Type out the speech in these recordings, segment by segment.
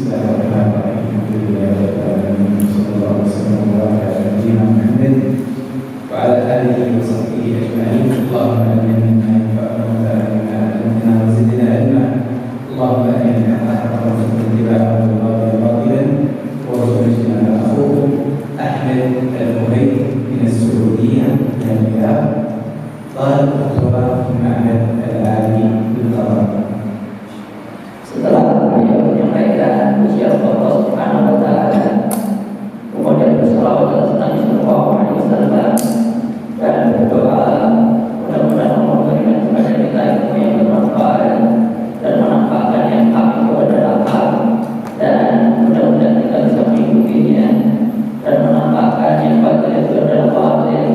Bismillahirrahmanirrahim. Alhamdulillahirrahmanirrahim. Sallallahu alaihi wasallam wa ala nabiyyina Muhammad wa ala alihi wa sahbihi ajma'in. Allahumma allimna ma yanfa'una wa allimna ma yanfa'una wa zidna ilma. Allahumma arina al-haqqa warzuqna ittiba'ahu wa arina al-batila warzuqna al-akhuq. Ahmad al-Muhayd min as-Saudiyyah min Riyadh. Talib doktorat di Ma'had Al-Ali di Qatar. Setelah beliau menyampaikan usia Allah Subhanahu wa Ta'ala, kemudian bersalawat atas Nabi Sallallahu Alaihi Wasallam dan berdoa mudah-mudahan Allah memberikan kepada kita ilmu yang bermanfaat dan menampakkan yang hak itu adalah hak, dan mudah-mudahan kita bisa mengikutinya dan menampakkan yang batil itu adalah batil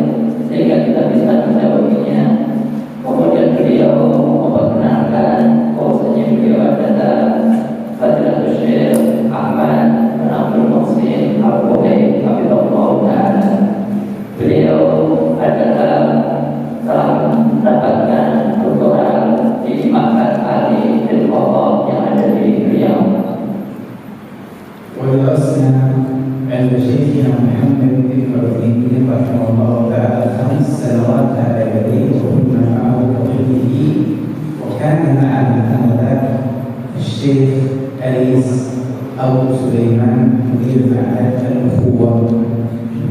sehingga kita bisa menjauhinya. Kemudian beliau memperkenalkan bahwasanya beliau adalah Fadilatul Syekh Ahmad bin Abdul Muhsin Al-Muhayd Hafizahullah Ta'ala. Beliau adalah telah mendapatkan doktorat di Ma'had Ali di Qatar yang ada di Riau. ودرسنا عند شيخنا محمد بن عثيمين رحمه الله تعالى 5 سنوات على يديه وكنا معه توحيده، وكان معنا آنذاك الشيخ أنيس أبو سليمان مدير معهد الأخوة،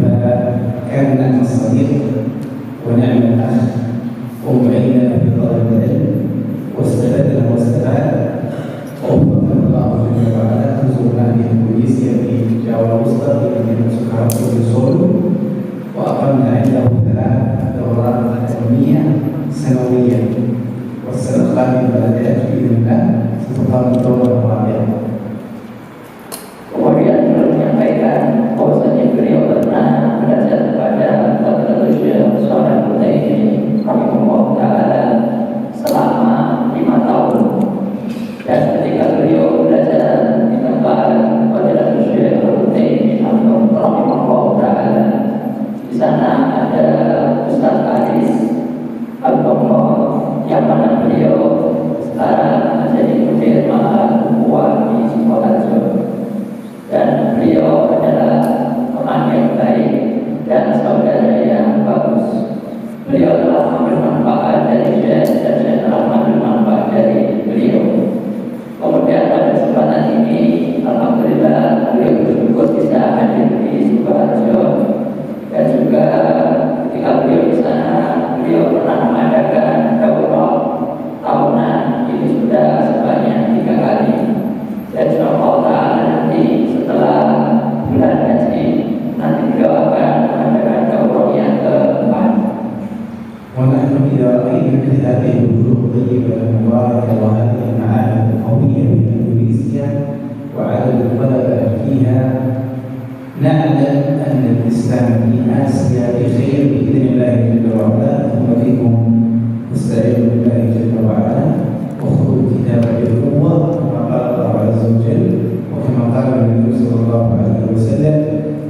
فكان نعم الصديق ونعم الأخ ومعيننا في طلب العلم، واستفدنا واستفاد ووفقنا الله جل وعلا. زرنا في اندونيسيا في جاوا الوسطى في مدينه سكراتو في سول، واقمنا عنده 3 دورات علميه سنويا، والسنه القادمه بدات باذن الله ستقام الدوره الرابعه. Kemudian beliau menyampaikan bahwasanya beliau pernah belajar kepada Fadilatul Syekh Shalih Al-Utsaimin rahimahullah ta'ala selama 5 tahun. Dan ketika beliau belajar di tempat Fadilatul Syekh Al-Utsaimin rahimahullah ta'ala, di sana ada Ustaz Aris Al-Baqlah yang mana beliau sekarang menjadi mudir Ma'had Al-Quwah di Sukoharjo. Dan beliau adalah teman yang baik dan saudara yang bagus. Beliau telah mengambil manfaat dari Syekh dan Syekh telah mengambil manfaat dari beliau. Kemudian pada kesempatan ini, alhamdulillah beliau bersyukur bisa hadir di Sukoharjo, dan juga ketika beliau di sana, beliau pernah mengadakan daurah tahunan, itu sudah sebanyak 3 kali. Dan insyaallah ta'ala nanti setelah bulan haji, nanti beliau akan mengadakan daurah yang ke-4. ونحن إذا رأينا مثل هذه الوجوه الطيبة المباركة وهذه المعاهد القوية في إندونيسيا وعدد الطلبة فيها، نعلم أن الإسلام في آسيا بخير بإذن الله جل وعلا. ثم فيكم استعينوا بالله جل وعلا وخذوا الكتاب بالقوة كما قال الله عز وجل، وكما قال النبي صلى الله عليه وسلم: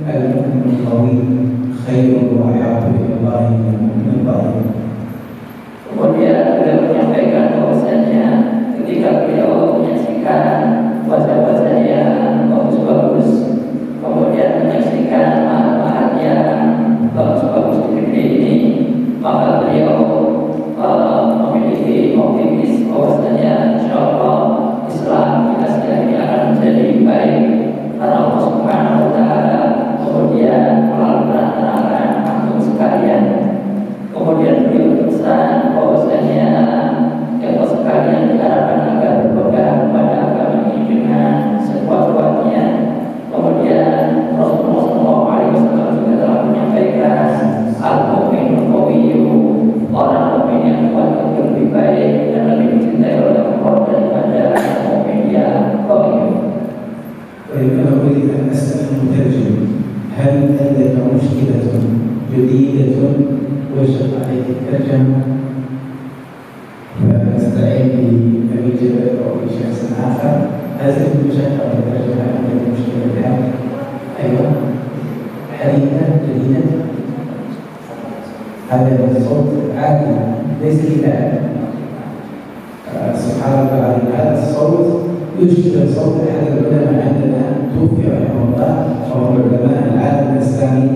المؤمن القوي خير وأحب إلى الله من المؤمن الضعيف. Kemudian beliau menyampaikan bahwasanya ketika beliau menyaksikan wajah-wajah yang bagus-bagus, kemudian menyaksikan manfaat yang bagus-bagus di negeri ini, maka beliau memiliki optimis bahwasanya insyaallah Islam di Asia ini akan menjadi baik karena Allah Subhanahu wa Ta'ala kemudian melalui perantaraan antum sekalian. Kemudian beliau berpesan bahwasanya kita sekalian diharapkan agar berpegang pada agama ini dengan sekuat-kuatnya. Kemudian Rasulullah SAW juga telah menyampaikan al-mu'minul qawiyyu, orang mukmin yang kuat itu lebih baik dan lebih dicintai oleh Allah daripada mukmin yang qawiyyu. طيب، أنا أريد أن أسأل المترجم: هل لديك مشكلة جديدة وجدت عليك الترجمة؟ فنستعين بأبي جبل أو بشخص آخر. هذه المشكلة الترجمة عندك مشكلة الآن؟ أيوة، حديثة جديدة. هذا الصوت عادي ليس كذا. سبحان الله، هذا الصوت يشبه صوت أحد العلماء عندنا توفي رحمه الله، وهو من علماء العالم الإسلامي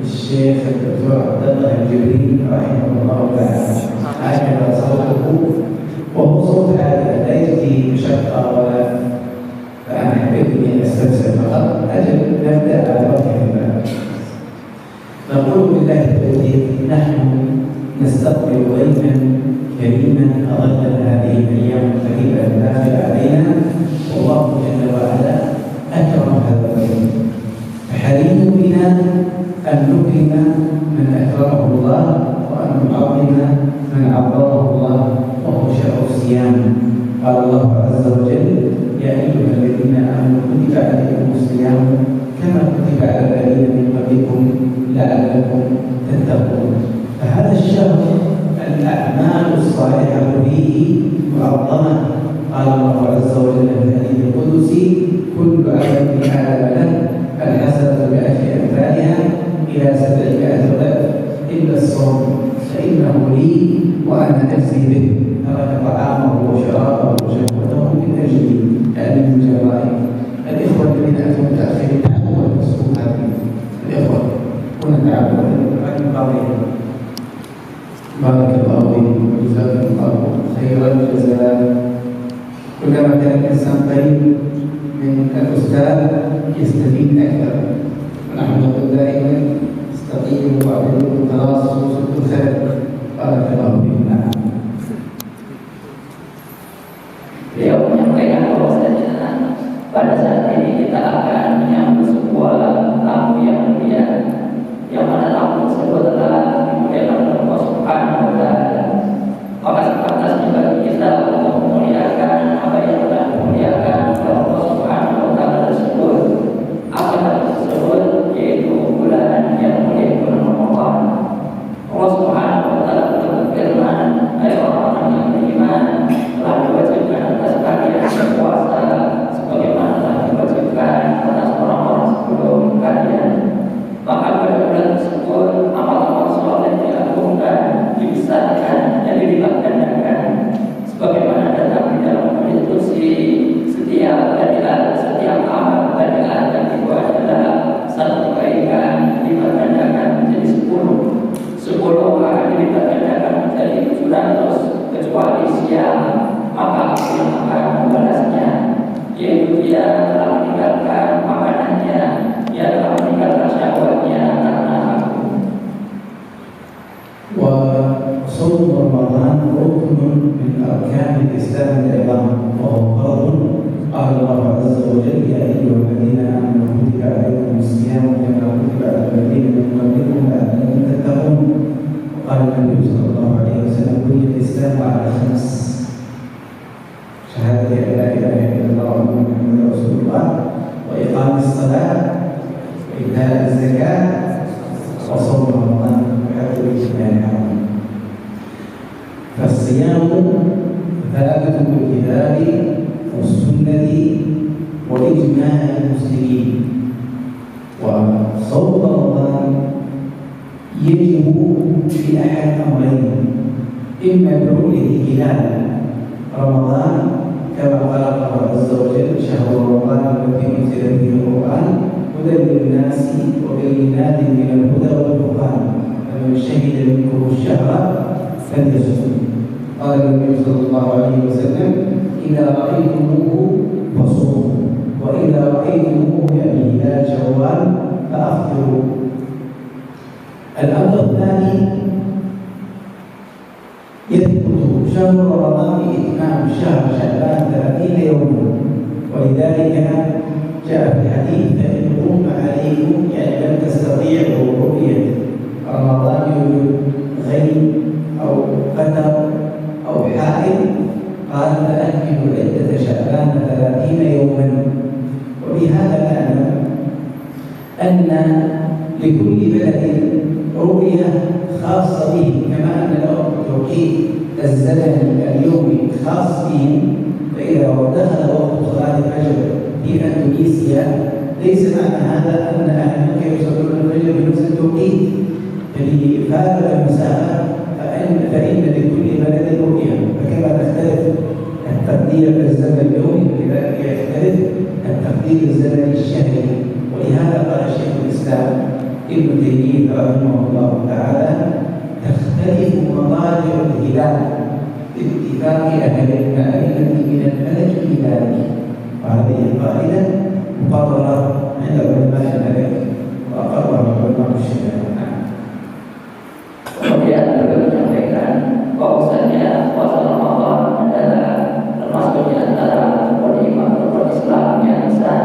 الشيخ الدكتور عبد الله الجبري رحمه الله تعالى. هكذا صوته، وهو صوت عادي لا يجدي مشقة ولا، فأنا حبيت أن أستفسر فقط. أجل نبدأ على وجه الله. نقول بالله التوفيق، نحن نستقبل ضيفا كريما أظلنا هذه الأيام القريبة الداخلة علينا، والله جل وعلا أكرم هذا الضيف، فحري بنا أن نكرم من أكرمه الله، وأن نعظم من عظمه الله، وهو شهر الصيام. قال الله عز وجل: يا أيها الذين آمنوا كتب عليكم الصيام كما كتب على الذين من قبلكم لعلكم تتقون. فهذا الشهر الأعمال الصالحة فيه معظمة. قال الله عز وجل في الحديث القدسي: كل عمل ابن آدم له الحسنة بعشر أمثالها إلى 700 ضعف إلا الصوم فإنه لي وأنا أجزي به. ترك طعامه وشرابه وشهوته من أجلي، يعني من جرائم. الإخوة الذين أتوا متأخرين تعبوا والمسؤول هذه الإخوة هنا تعبوا القضية. بارك الله فيكم وجزاكم الله خير الجزاء. كلما كان الإنسان قريب من الأستاذ يستفيد أكثر، ونحن نقول دائما: استقيموا واعبدوا خلاص وصلتوا الخير. بارك الله فيكم. Beliau menyampaikan bahwasanya pada saat ini kita akan menyambut sebuah tamu yang mulia, yang mana tamu tersebut adalah dimuliakan oleh Allah Subhanahu wa Ta'ala. Maka sepantasnya bagi kita untuk memuliakan apa yang telah dimuliakan oleh Allah Subhanahu wa Ta'ala tersebut. Apa hal tersebut? Yaitu bulan yang mulia, bulan Ramadan. Allah Subhanahu wa Ta'ala berfirman: "Hai orang-orang yang beriman, telah diwajibkan atas kalian berpuasa sebagaimana telah diwajibkan atas orang-orang sebelum kalian. Maka pada bulan tersebut amal-amal saleh diagungkan, dibesarkan, dan dilipat gandakan, sebagaimana datang di dalam hadits qudsi, setiap amal bani Adam itu adalah satu kebaikan dilipat gandakan menjadi 10 akan dilipat gandakan menjadi 700 kecuali siang, maka aku yang akan membalasnya, yaitu dia telah meninggalkan makanannya, dia telah meninggalkan syahwatnya karena aku." وصوم رمضان ركن من أركان الإسلام العظام، وهو فرض. قال الله عز وجل: يا أيها الذين آمنوا كتب عليكم الصيام كما كتب على الذين من قبلكم لعلكم تتقون. وقال النبي صلى الله عليه وسلم: بني الإسلام على 5: شهادة أن لا إله إلا الله وأن محمدا رسول الله، وإقام الصلاة، وإيتاء الزكاة، وصوم رمضان، وحج البيت الحرام. فالصيام ثابت بالكتاب والسنة وإجماع المسلمين. وصوم رمضان يجب في أحد أمرين: إما برؤية هلال رمضان كما قال الله عز وجل: شهر رمضان الذي أنزل فيه القرآن هدى للناس وبينات من الهدى والفرقان فمن شهد منكم الشهر فليصم. قال النبي صلى الله عليه وسلم: إذا رأيتموه فصوموا، وإذا رأيتموه يعني هلال شوال فأفطروا. الأمر الثاني: يثبت شهر رمضان بإتمام شهر شعبان 30 يوما، ولذلك جاء في الحديث: فإن غم عليكم يعني لم تستطيعوا رؤية رمضان يوجد غيم أو قدر أو حائل، قال: فأكملوا عدة شعبان 30 يوما. وبهذا نعلم أن لكل بلد رؤية خاصة به، كما أن لهم توقيت الزمن اليومي خاص بهم. فإذا دخل وقت صلاة الفجر في أندونيسيا ليس معنى هذا أن أهل مكة يصلون الفجر بنفس التوقيت، فلفارق المسافة فإن لكل بلد رؤية. فكما تختلف التقدير في الزمن اليومي، فلذلك ابن تيمية رحمه الله تعالى تختلف مضاجع الهلال باتفاق أهل المعرفة من الملك إلى ذلك، وهذه القاعدة مقررة عند علماء الملك وأقرها علماء الشريعة. Kemudian beliau menyampaikan bahwasanya puasa Ramadan adalah termasuk di antara rukun Islam yang besar,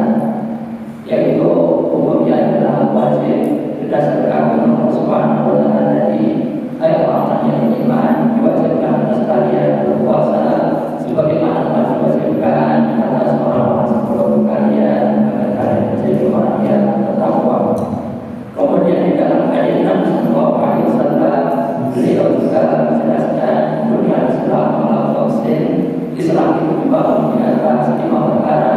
yaitu hukumnya adalah wajib berdasarkan Allah Subhanahu wa Ta'ala dari ayat Allah yang beriman diwajibkan atas kalian berpuasa sebagaimana telah diwajibkan atas orang-orang sebelum kalian agar kalian menjadi orang yang bertakwa. Kemudian di dalam hadis Nabi Sallallahu Alaihi Wasallam beliau juga menjelaskan dunia Islam adalah tafsir Islam itu dibangun di atas 5 perkara: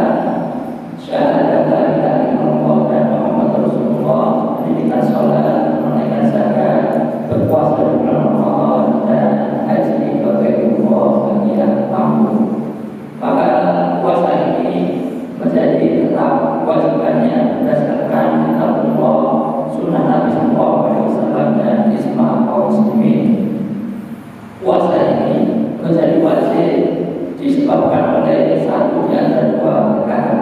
syahadat la ilaha illallah dan Muhammad Rasulullah, mendirikan sholat, menunaikan zakat, berpuasa di bulan Ramadan, dan haji ke Baitullah bagi yang mampu. Maka puasa ini menjadi tetap kewajibannya berdasarkan kitabullah, sunnah Nabi Sallallahu Alaihi Wasallam dan ijma' kaum muslimin. Puasa ini menjadi wajib disebabkan oleh satu di antara 2 perkara.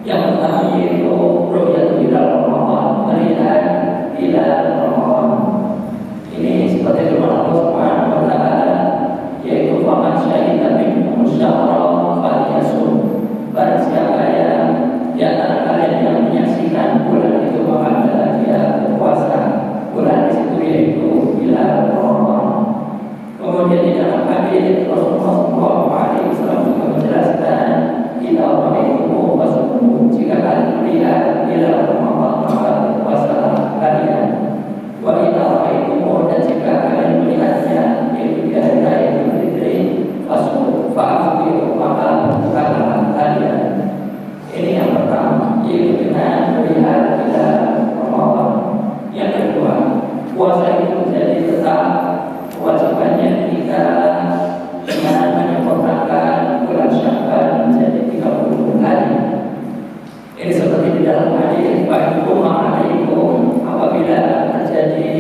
Yang pertama yaitu ru'yatul hilal Ramadan, melihat hilal Ramadan. Ini seperti firman Allah Subhanahu wa Ta'ala, yaitu faman syahida minkum syahra falyasum. Barang siapa yang di antara kalian yang menyaksikan bulan itu, maka adalah dia berpuasa. Bulan di situ yaitu hilal Ramadan. Kemudian di dalam hadis Rasulullah SAW juga menjelaskan, jika orang itu masuk, jika kalian melihat hilal Ramadan maka berpuasa kalian. Wa idza ra'aytum, dan jika kalian melihatnya yaitu di hari raya Idul Fitri, fa'afiru, maka berbukalah kalian. Ini yang pertama, yaitu dengan melihat hilal Ramadan. Yang kedua, puasa itu menjadi tetap kewajibannya ketika dengan menyempurnakan bulan Sya'ban menjadi 30 hari. Ini seperti di dalam hadis ba'ikum ma'alaikum, apabila terjadi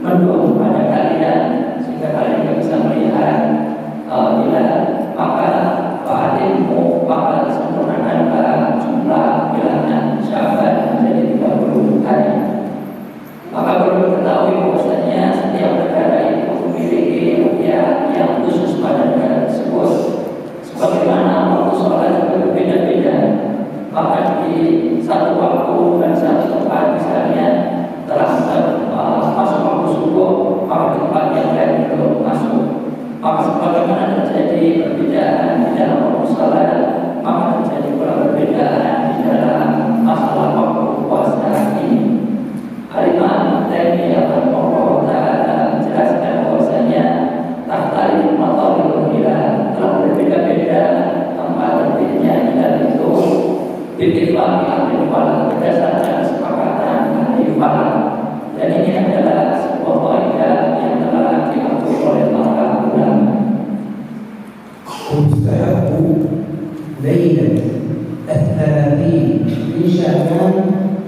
mendung pada kalian sehingga kalian tidak bisa melihat hilal, maka fa'alimmu, maka sempurnakanlah jumlah bilangan Sya'ban menjadi 30 hari. Maka perlu ketahui bahwasanya setiap negara itu memiliki rukyah yang khusus pada negara tersebut. Sebagaimana waktu sholat juga berbeda-beda, maka di satu waktu dan satu tempat misalnya telah masuk waktu subuh, maka di tempat yang lain belum masuk. Maka sebagaimana terjadi perbedaan di dalam waktu sholat, maka terjadi pula perbedaan di dalam masalah waktu puasa ini. Al-Imam Taimiyah rahimahullah ta'ala menjelaskan bahwasanya tahtalifu mathalibul hilal, telah berbeda-beda tempat terbitnya hilal itu bitifaqi ahli falak, berdasarkan kesepakatan ahli falak. Dan ini adalah sebuah kaidah yang telah diatur oleh para ulama. ويستحب ليلة 30 من شعبان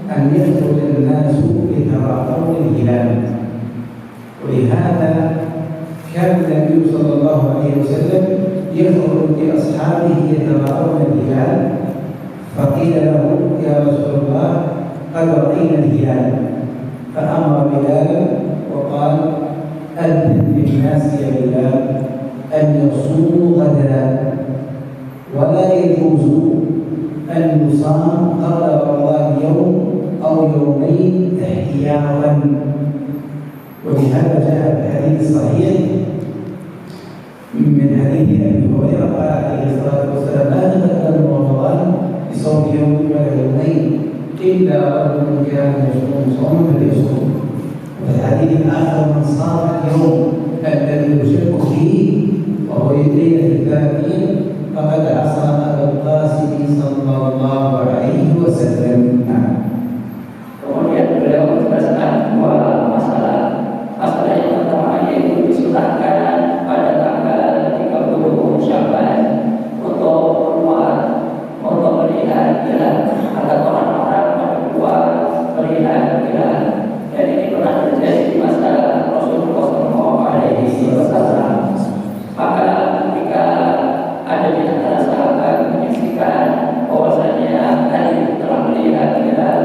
أن يخرج الناس يتراءون الهلال، ولهذا كان النبي صلى الله عليه وسلم يخرج بأصحابه يتراءون الهلال، فقيل له يا رسول الله قد رأينا الهلال، فأمر بلالا وقال أذن بالناس يا بلال أن يصوموا غدا، ولا يجوز أن يصام قبل رمضان يوم أو يومين احتياطا. ولهذا جاء في الحديث الصحيح من حديث أبي هريرة قال عليه الصلاة والسلام لا تقدم رمضان بصوم يوم ولا يومين إلا رجل كان يصوم صوما فليصوم. وفي الحديث الآخر من صام اليوم الذي يشك فيه وهو ليلة 30 فقد عصى أبا القاسم صلى الله عليه وسلم. Kemudian beliau menjelaskan dua masalah. Masalah yang pertama yaitu disunahkan pada tanggal 30 Sya'ban untuk keluar untuk melihat hilal, agar orang-orang pada keluar melihat hilal. alaihi wasallam. Maka ketika ada di antara sahabat menyaksikan bahwasanya hari itu telah melihat hilal,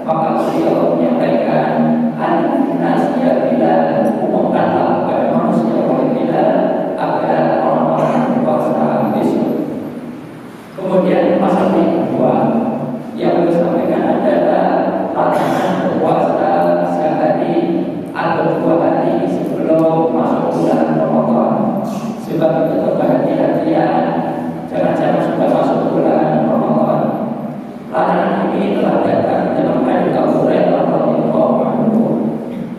maka beliau menyampaikan, "An-nas ya Bilal, umumkanlah kepada manusia wahai Bilal agar orang-orang berpuasa besok." Kemudian masalah yang kedua yang beliau sampaikan adalah larangan berpuasa sehari atau 2 hari sebelum masuk bulan Ramadan. Sebab itu berhati-hatian, jangan-jangan sudah masuk bulan Ramadan. Larangan ini telah datang dalam hadits Abu Hurairah radhiyallahu anhu,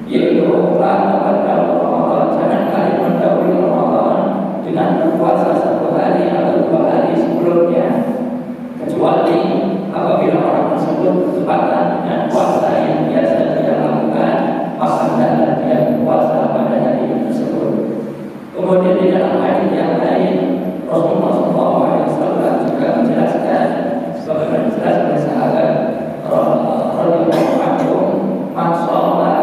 yaitu larangan pada Ramadan, jangan kalian mendahului Ramadan dengan berpuasa 1 hari atau 2 hari sebelumnya, kecuali apabila orang tersebut bertepatan dengan puasa yang biasa dia lakukan, maka hendaklah dia berpuasa pada hari tersebut. Kemudian di dalam hadis yang lain, Rasulullah SAW juga menjelaskan sebagaimana jelas oleh sahabat radhiyallahu anhu, "Man shalla",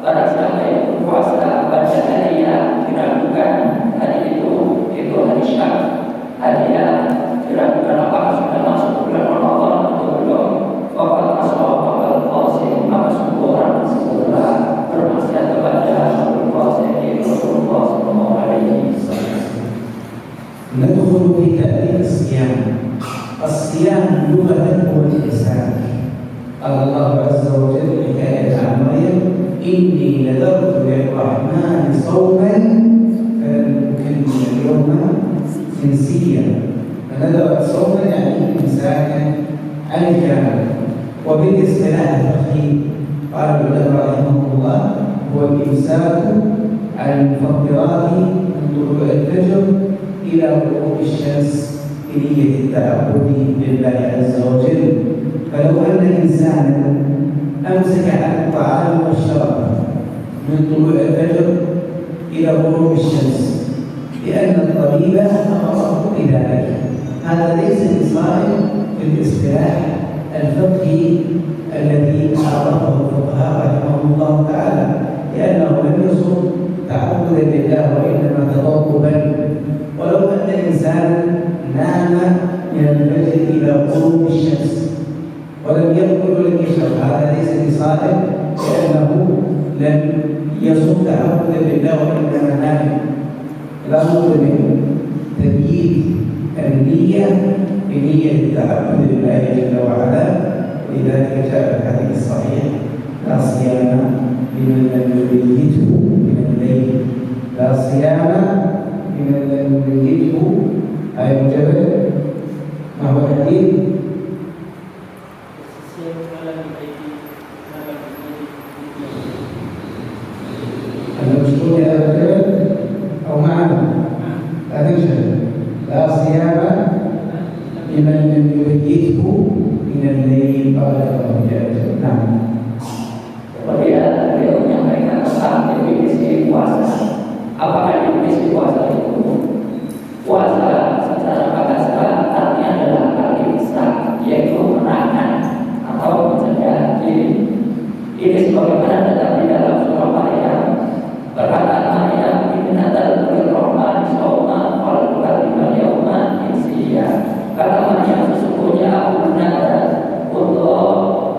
barang siapa yang berpuasa pada hari yang diragukan hari itu hari Syak, hari yang diragukan apakah sudah masuk bulan Ramadan atau belum, faqad asaba al-qasim, maka sungguh orang tersebut telah bermaksiat kepada Abul Qasim Rasulullah sallallahu alaihi wasallam. ندخل في تأليف الصيام. الصيام لغة هو الإحسان. قال الله عز وجل حكاية عن مريم: إني نذرت للرحمن صوما فلن أكلم اليوم إنسيا. فنذرت صوما يعني إمساكا عن الكلام. وبالاصطلاح الفقهي قال العلماء رحمهم الله هو الإمساك عن المفطرات من طلوع الفجر إلى غروب الشمس بنية التعبد لله عز وجل. فلو أن إنسانا أمسك عن الطعام والشراب من طلوع الفجر إلى غروب الشمس لأن الطبيب أمره بذلك، هذا ليس بصائم في الاصطلاح الفقهي الذي عرفه الفقهاء رحمهم الله تعالى، لأنه لم يصم تعبدا لله وإنما تضربا. ولو أن إنسانا نام من الفجر إلى غروب الشمس ولم يأكل ولم يشرب، هذا ليس بصائم لأنه لم يصم تعبدا لله وإنما نام. لا بد من تبييت النية بنية التعبد لله جل وعلا، ولذلك جاء في الحديث الصحيح: لا صيام لمن لم يبيته من الليل. لا صيام لمن لم يبيته أي الجبل. ما هو الحديث؟ المشهور يا أبا الجبل أو معنا لا تنشغل. لا صيام لمن لم يبيته من الليل قال الله جل وعلا. نعم. Kemudian beliau menyampaikan tentang definisi puasa. Apakah definisi puasa itu? Puasa secara bahasa artinya adalah al-imsak, yaitu menahan atau mencegah diri. Ini sebagaimana datang di dalam surah Maryam, perkataan Maryam, "Inna tadkhulul rahman shauma wal kalimah yauma insiya." Kata Maryam, sesungguhnya aku benar untuk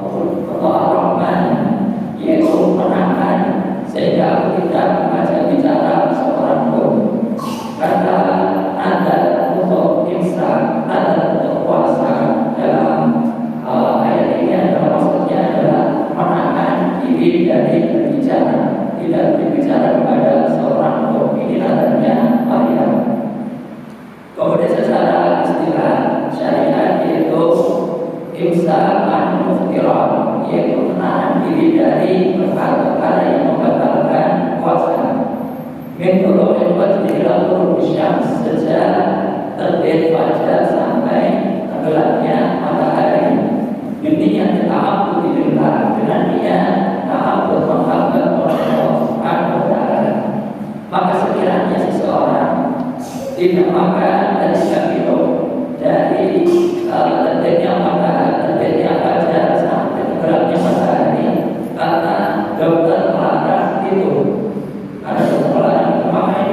Ar-Rahman, yaitu menahan sehingga aku tidak mengajak bicara seorang pun. Kata ada untuk imsak, ada untuk puasa dalam ayat ini adalah maksudnya adalah menahan diri dari berbicara, tidak berbicara kepada seorang pun. Ini nadanya Maryam. Kemudian secara istilah syariat yaitu imsak an-muftirat, yaitu menahan diri dari perkara-perkara yang membatalkan puasa. Min tulu'il fajri ila ghurubi syams, sejak terbit fajar sampai tenggelamnya matahari. Intinya ta'abbud lillah, dengan niat ta'abbud menghamba oleh Allah Subhanahu wa taala. Maka sekiranya seseorang tidak makan dan tidak minum dari terbitnya matahari, terbitnya fajar sampai tenggelamnya matahari, karena dokter melarang itu, ada dokter melarang itu, maka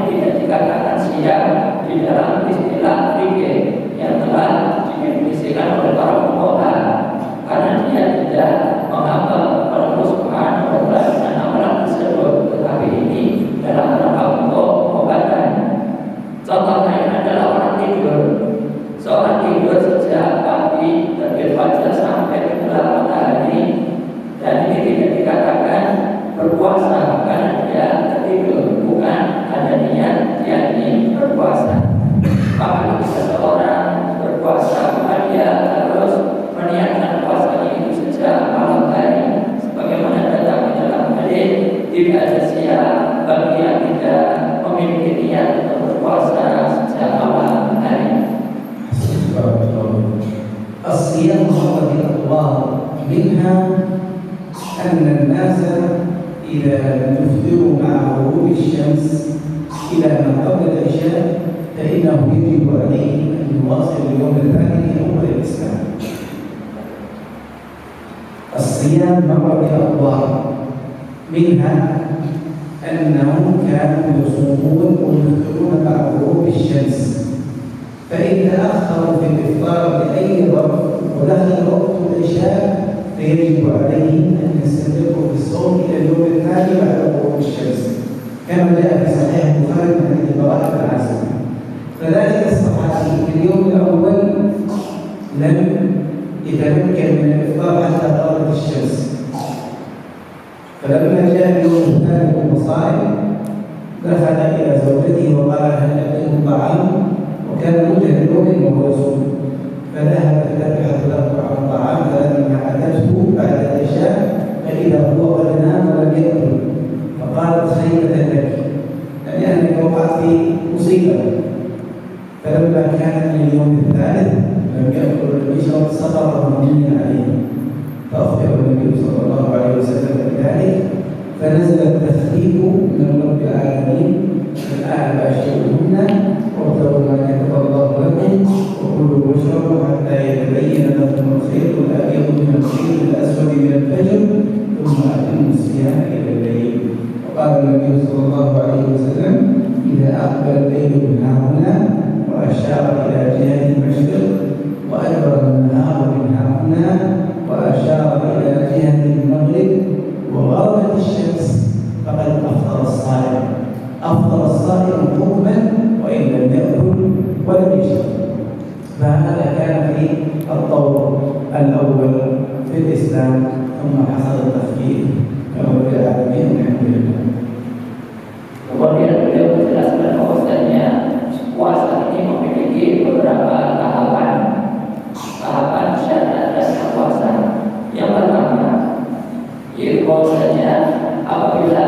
الله منها أن الناس إذا لم يفطروا مع غروب الشمس إلى ما قبل العشاء فإنه يجب عليه أن يواصل اليوم الثاني من أول الإسلام. الصيام مر بأضرار، منها أنهم كانوا يصومون ويفطرون مع غروب الشمس، فإن تأخروا في الإفطار لأي وقت ودخل وقت العشاء فيجب عليهم أن يستمروا في الصوم إلى اليوم الثاني بعد غروب الشمس، كما جاء في صحيح البخاري من حديث براءة بن عازب. فذلك الصحابي في اليوم الأول لم يتمكن من الإفطار حتى غربت الشمس، فلما جاء اليوم الثاني بالمصائب دخل إلى زوجته وقال هل أكلكم طعام؟ وكان مجهد اليوم وهو يصوم، فذهبت تبحث له عن طعام، فلما أتته بعد العشاء فإذا هو قد نام ولم يأكل، فقالت خيبة لك لأنك وقعت في مصيبة. فلما كان من اليوم الثالث لم يأكل ولم يشرب سقط مغنيا عليه، فأخبر النبي صلى الله عليه وسلم بذلك، فنزل التخفيف من رب العالمين الآن باشروهن وابتغوا ما كتب الله لكم وكلوا واشربوا حتى يتبين لكم الخيط الأبيض من الخيط الأسود من الفجر ثم أتموا الصيام إلى الليل. وقال النبي صلى الله عليه وسلم إذا أقبل الليل من هنا وأشار إلى جهة المشرق وأدبر النهار من هنا وأشار إلى جهة المغرب وغربت الشمس فقد أفطر الصائم، أفطر الصائم حكما وإن لم يأكل ولم يشرب. فهذا كان في الطور الأول في الإسلام، ثم حصل التخفيف كرب العالمين الحمد لله. Kemudian beliau menjelaskan bahwasanya puasa ini memiliki beberapa tahapan syarat dan puasa. Yang pertama, yaitu bahwasanya apabila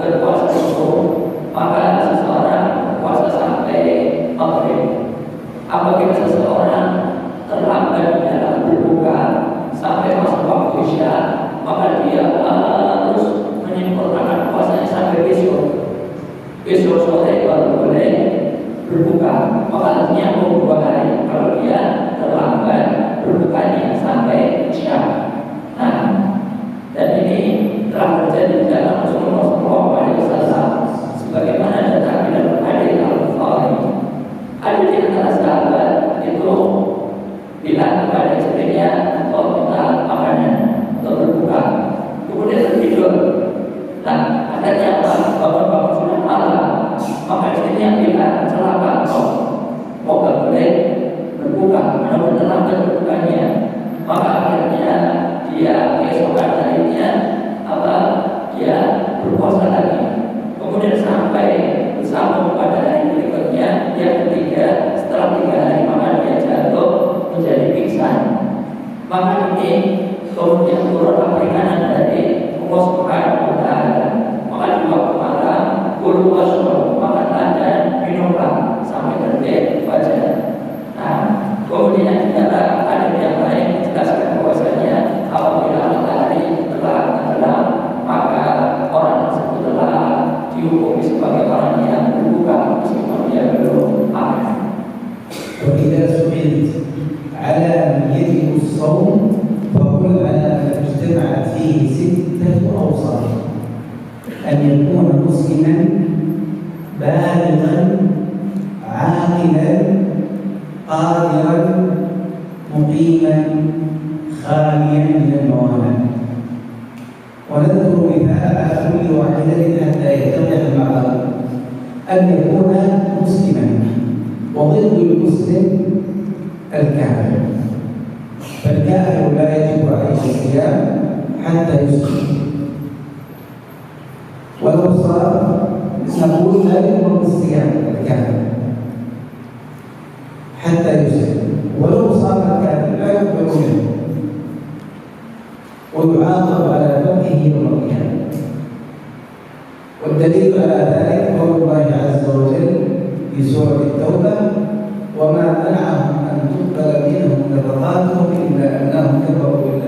berpuasa itu maka seseorang puasa sampai maghrib. Apabila seseorang terlambat dalam berbuka sampai masuk waktu isya, maka dia harus menyempurnakan puasanya sampai besok. Besok sore baru boleh berbuka, maka artinya 2 hari kalau dia terlambat berbukanya sampai isya. Nah, dan ini telah terjadi di dalam Rasulullah SAW sebagaimana datang di dalam hadis Al-Bukhari. Ada di antara sahabat itu bilang kepada istrinya atau minta makanan untuk berbuka, kemudian tertidur. Nah, akhirnya bangun sudah malam, maka istrinya bilang celaka kau gak boleh berbuka, karena terlambat berbukanya. Maka akhirnya dia keesokan harinya dia berpuasa lagi. Kemudian sampai bersambung pada hari berikutnya, yang ketiga setelah 3 hari maka dia jatuh menjadi pingsan. Maka ini kemudian turun peringanan dari Allah Subhanahu wa Ta'ala. Maka di waktu malam kulu washrab, makanlah dan minumlah sampai terbit fajar. Nah, kemudian kita ada yang lain menjelaskan bahwasanya apabila matahari telah tenggelam maka orang tersebut telah dihukumi sebagai orang yang berbuka meskipun dia belum makan. وإذا سئلت على من يجب الصوم فقل على من اجتمعت فيه 6 أوصاف: أن يكون مسلما بالغا عاقلا قادرا مقيما خاليا من الموانع. ونذكر مثال على كل واحدة حتى يتضح المعنى. أن يكون مسلما، وضد المسلم الكافر، فالكافر لا يجب عليه الصيام حتى يسلم، ولو صار نقول لا يؤمر بالصيام الكافر حتى يسلم، ولو صار الكافر لا يقبل منه ويعاقب على تركه يوم القيامة. والدليل على ذلك قول الله عز وجل في سورة التوبة: وما منعهم أن تقبل منهم نفقاتهم إلا أنهم كفروا بالله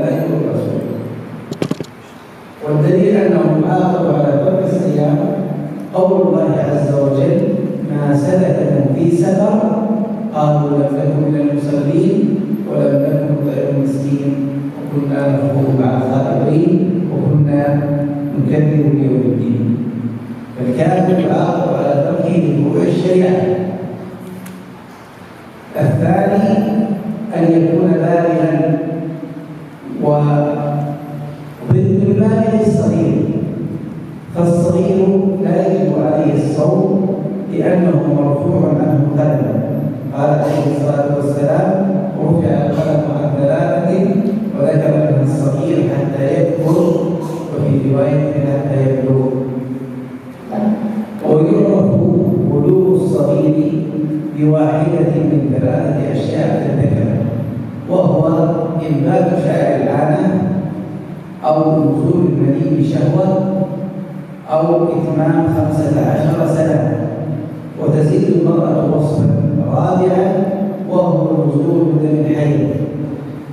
الخائضين وكنا نكذب بيوم الدين. فالكافر يعاقب على تركه لوقوع الشريعة. الثاني أن يكون بالغا وضد البالغ الصغير، فالصغير لا يجب عليه الصوم لأنه مرفوع عنه قلم. قال عليه الصلاة والسلام: رفع القلم عن ثلاثة وذكر منها الصغير حتى يكبر، وفي رواية حتى يبلغ. ويعرف بلوغ الصغير بواحدة من ثلاثة أشياء تذكر، وهو إنبات شعر العانة، أو نزول المني بشهوة، أو إتمام 15 سنة. وتزيد المرأة وصفا رابعا وهو نزول دم الحيض.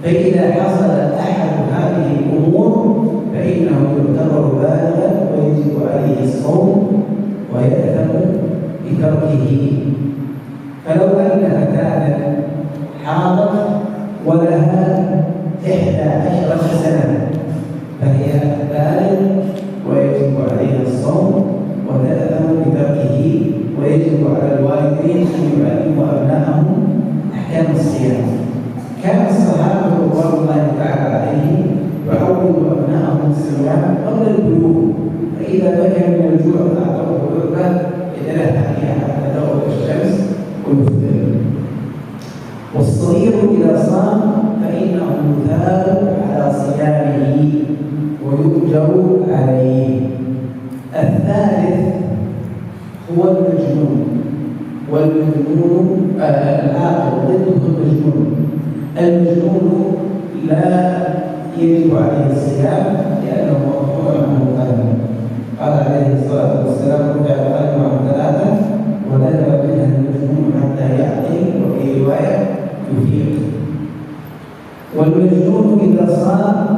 فإذا حصل أحد هذه الأمور فإنه يعتبر بالغا ويجب عليه الصوم ويأثم بتركه. فلو أنها كانت حاضر ولها 11 سنة فهي بالغ ويجب عليها الصوم وتأثم بتركه، ويجب على الوالدين أن يعلموا أبنائهم أحكام الصيام. كان الصحابة رضوان الله تعالى عليهم يعودوا أبنائهم الصيام قبل البلوغ، فإذا بكى من الجوع فأعطوه بركة يتلهى فيها حتى تغرب الشمس ويفطر. والصغير إذا صام فإنه يثاب على صيامه ويؤجر عليه. الثالث هو المجنون، والمجنون العاقل ضده المجنون. المجنون لا يجب عليه الصيام لأنه مرفوع عنه قلم. قال عليه الصلاة والسلام: رفع القلم عن ثلاثة وذكر منها المجنون حتى يعقل، وفي رواية يفيق. والمجنون إذا صام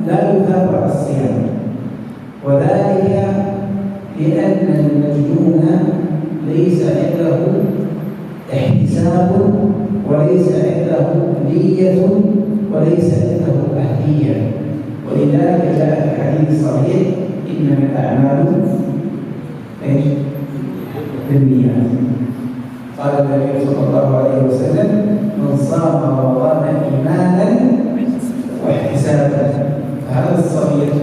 لا يثاب على الصيام، وذلك لأن المجنون ليس عنده احتساب وليس عنده نية وليس عنده أهلية، ولذلك جاء في الحديث الصحيح: إنما الأعمال بالنيات. قال النبي صلى الله عليه وسلم: من صام رمضان إيمانا واحتسابا. فهذا الصغير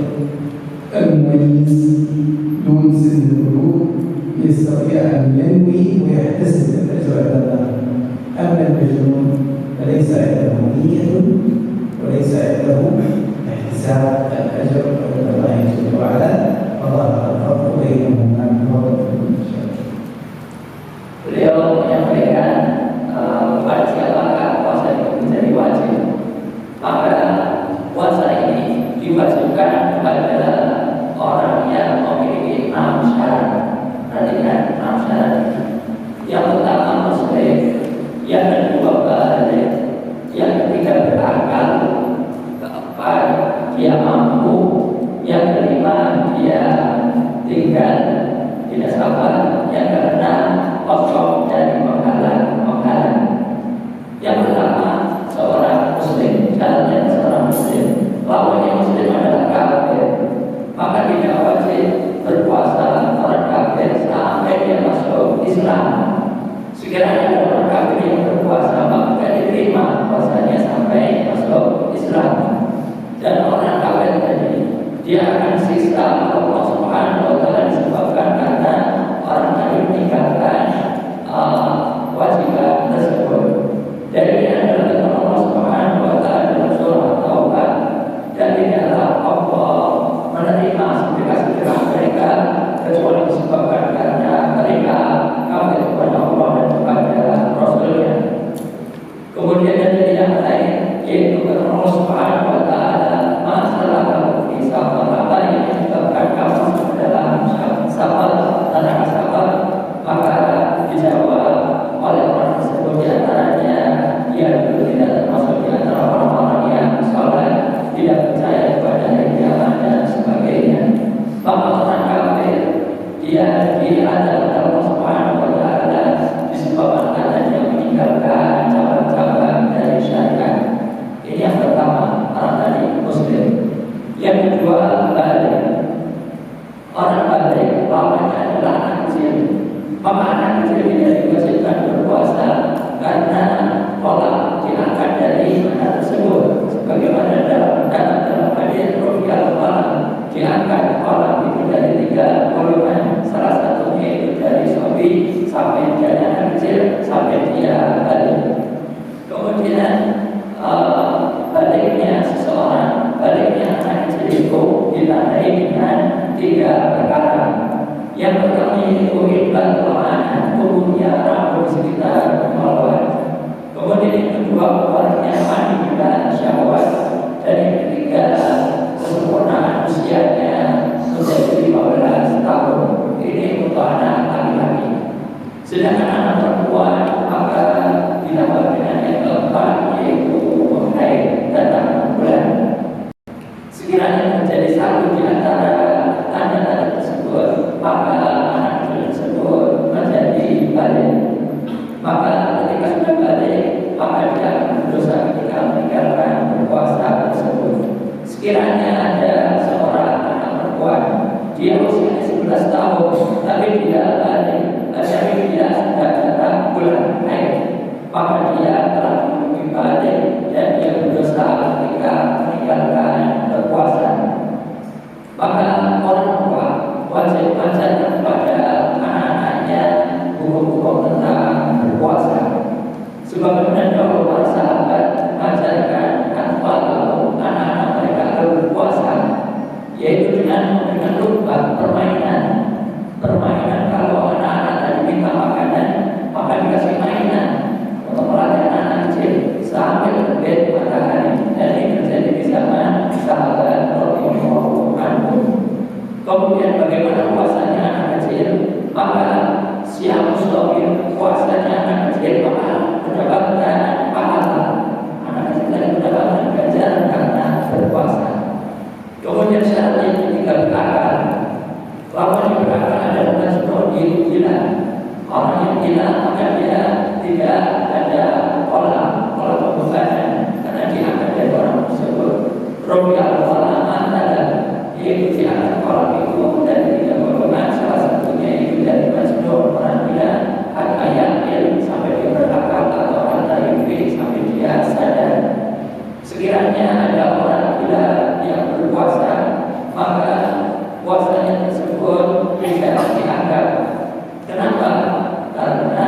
المميز دون سن البلوغ يستطيع أن ينوي ويحتسب الأجر عند الله. أما المجنون فليس عنده نية وليس عنده احتساب الأجر عند الله جل وعلا، فظهر الفرق بينهما بفضل Beliau menyampaikan pada siapakah puasa itu menjadi wajib, maka puasa ini diwajibkan kepada orang yang memiliki 6 syarat. Perhatikan 6 syarat. Yang pertama muslim, yang kedua balik, yang ketiga berakal, keempat dia mampu, yang kelima dia tinggal tidak sabar, yang keenam kosong dari menghalang. Yang pertama seorang muslim, syaratnya seorang muslim, lawannya muslim adalah kafir, maka tidak wajib berpuasa orang kafir sampai dia masuk Islam. Sekiranya orang kafir yang berpuasa maka tidak diterima puasanya sampai masuk Islam. Dan orang kafir tadi dia akan sisa Allah Subhanahu wa taala disebabkan karena orang tadi meninggalkan kewajiban tersebut. Dari ini adalah Allah Subhanahu wa taala dalam surah Taubah, dan tidaklah Allah menerima sedekah-sedekah mereka kecuali disebabkan karena mereka kafir kepada Allah dan kepada Rasulnya. Kemudian dari yang lain yaitu karena Allah Subhanahu wa taala masalah bisa apa yang menyebabkan kamu dalam siapa Sedangkan anak perempuan maka ditambah dengan yang keempat, yaitu haid datang bulan. Sekiranya terjadi satu di antara tanda-tanda tersebut, maka anak tersebut menjadi balik. Maka ketika sudah balik, maka dia akan berdosa ketika meninggalkan berpuasa tersebut. Sekiranya ada seorang anak perempuan, dia usianya 11 tahun, tapi tidak balik, tapi dia sudah datang bulan haid, maka dia telah memenuhi balik dan dia berdosa ketika meninggalkan berpuasa. Maka orang tua wajib mengajarkan kepada anak-anaknya hukum-hukum tentang berpuasa. Sebagaimana dahulu para sahabat mengajarkan kalau anak-anak mereka akan berpuasa, yaitu dengan lupa permainan. Kalau anak-anak tadi minta makanan, maka dikasih mainan untuk melatih anak kecil sampai terbit matahari. Dan ini terjadi di zaman sahabat radhiyallahu anhum. Kemudian bagaimana puasanya anak kecil? Maka siang muslim puasanya anak kecil maka mendapatkan pahala. Anak kecil mendapatkan ganjaran karena berpuasa. Kemudian syarat yang ketiga berakal. Lawan yang berakal adalah majnun, yaitu gila. Orang yang gila maka dia tidak ada pola pembebanan karena diangkat dari orang tersebut. Robi al-Falah adalah yaitu diangkat orang itu dari tiga golongan, salah satunya itu dari majnun, orang gila, ayat sampai dia berakal, atau al-tayyifi sampai dia sadar. Sekiranya ada orang gila yang berpuasa, maka puasanya tersebut tidak dianggap. Kenapa? Karena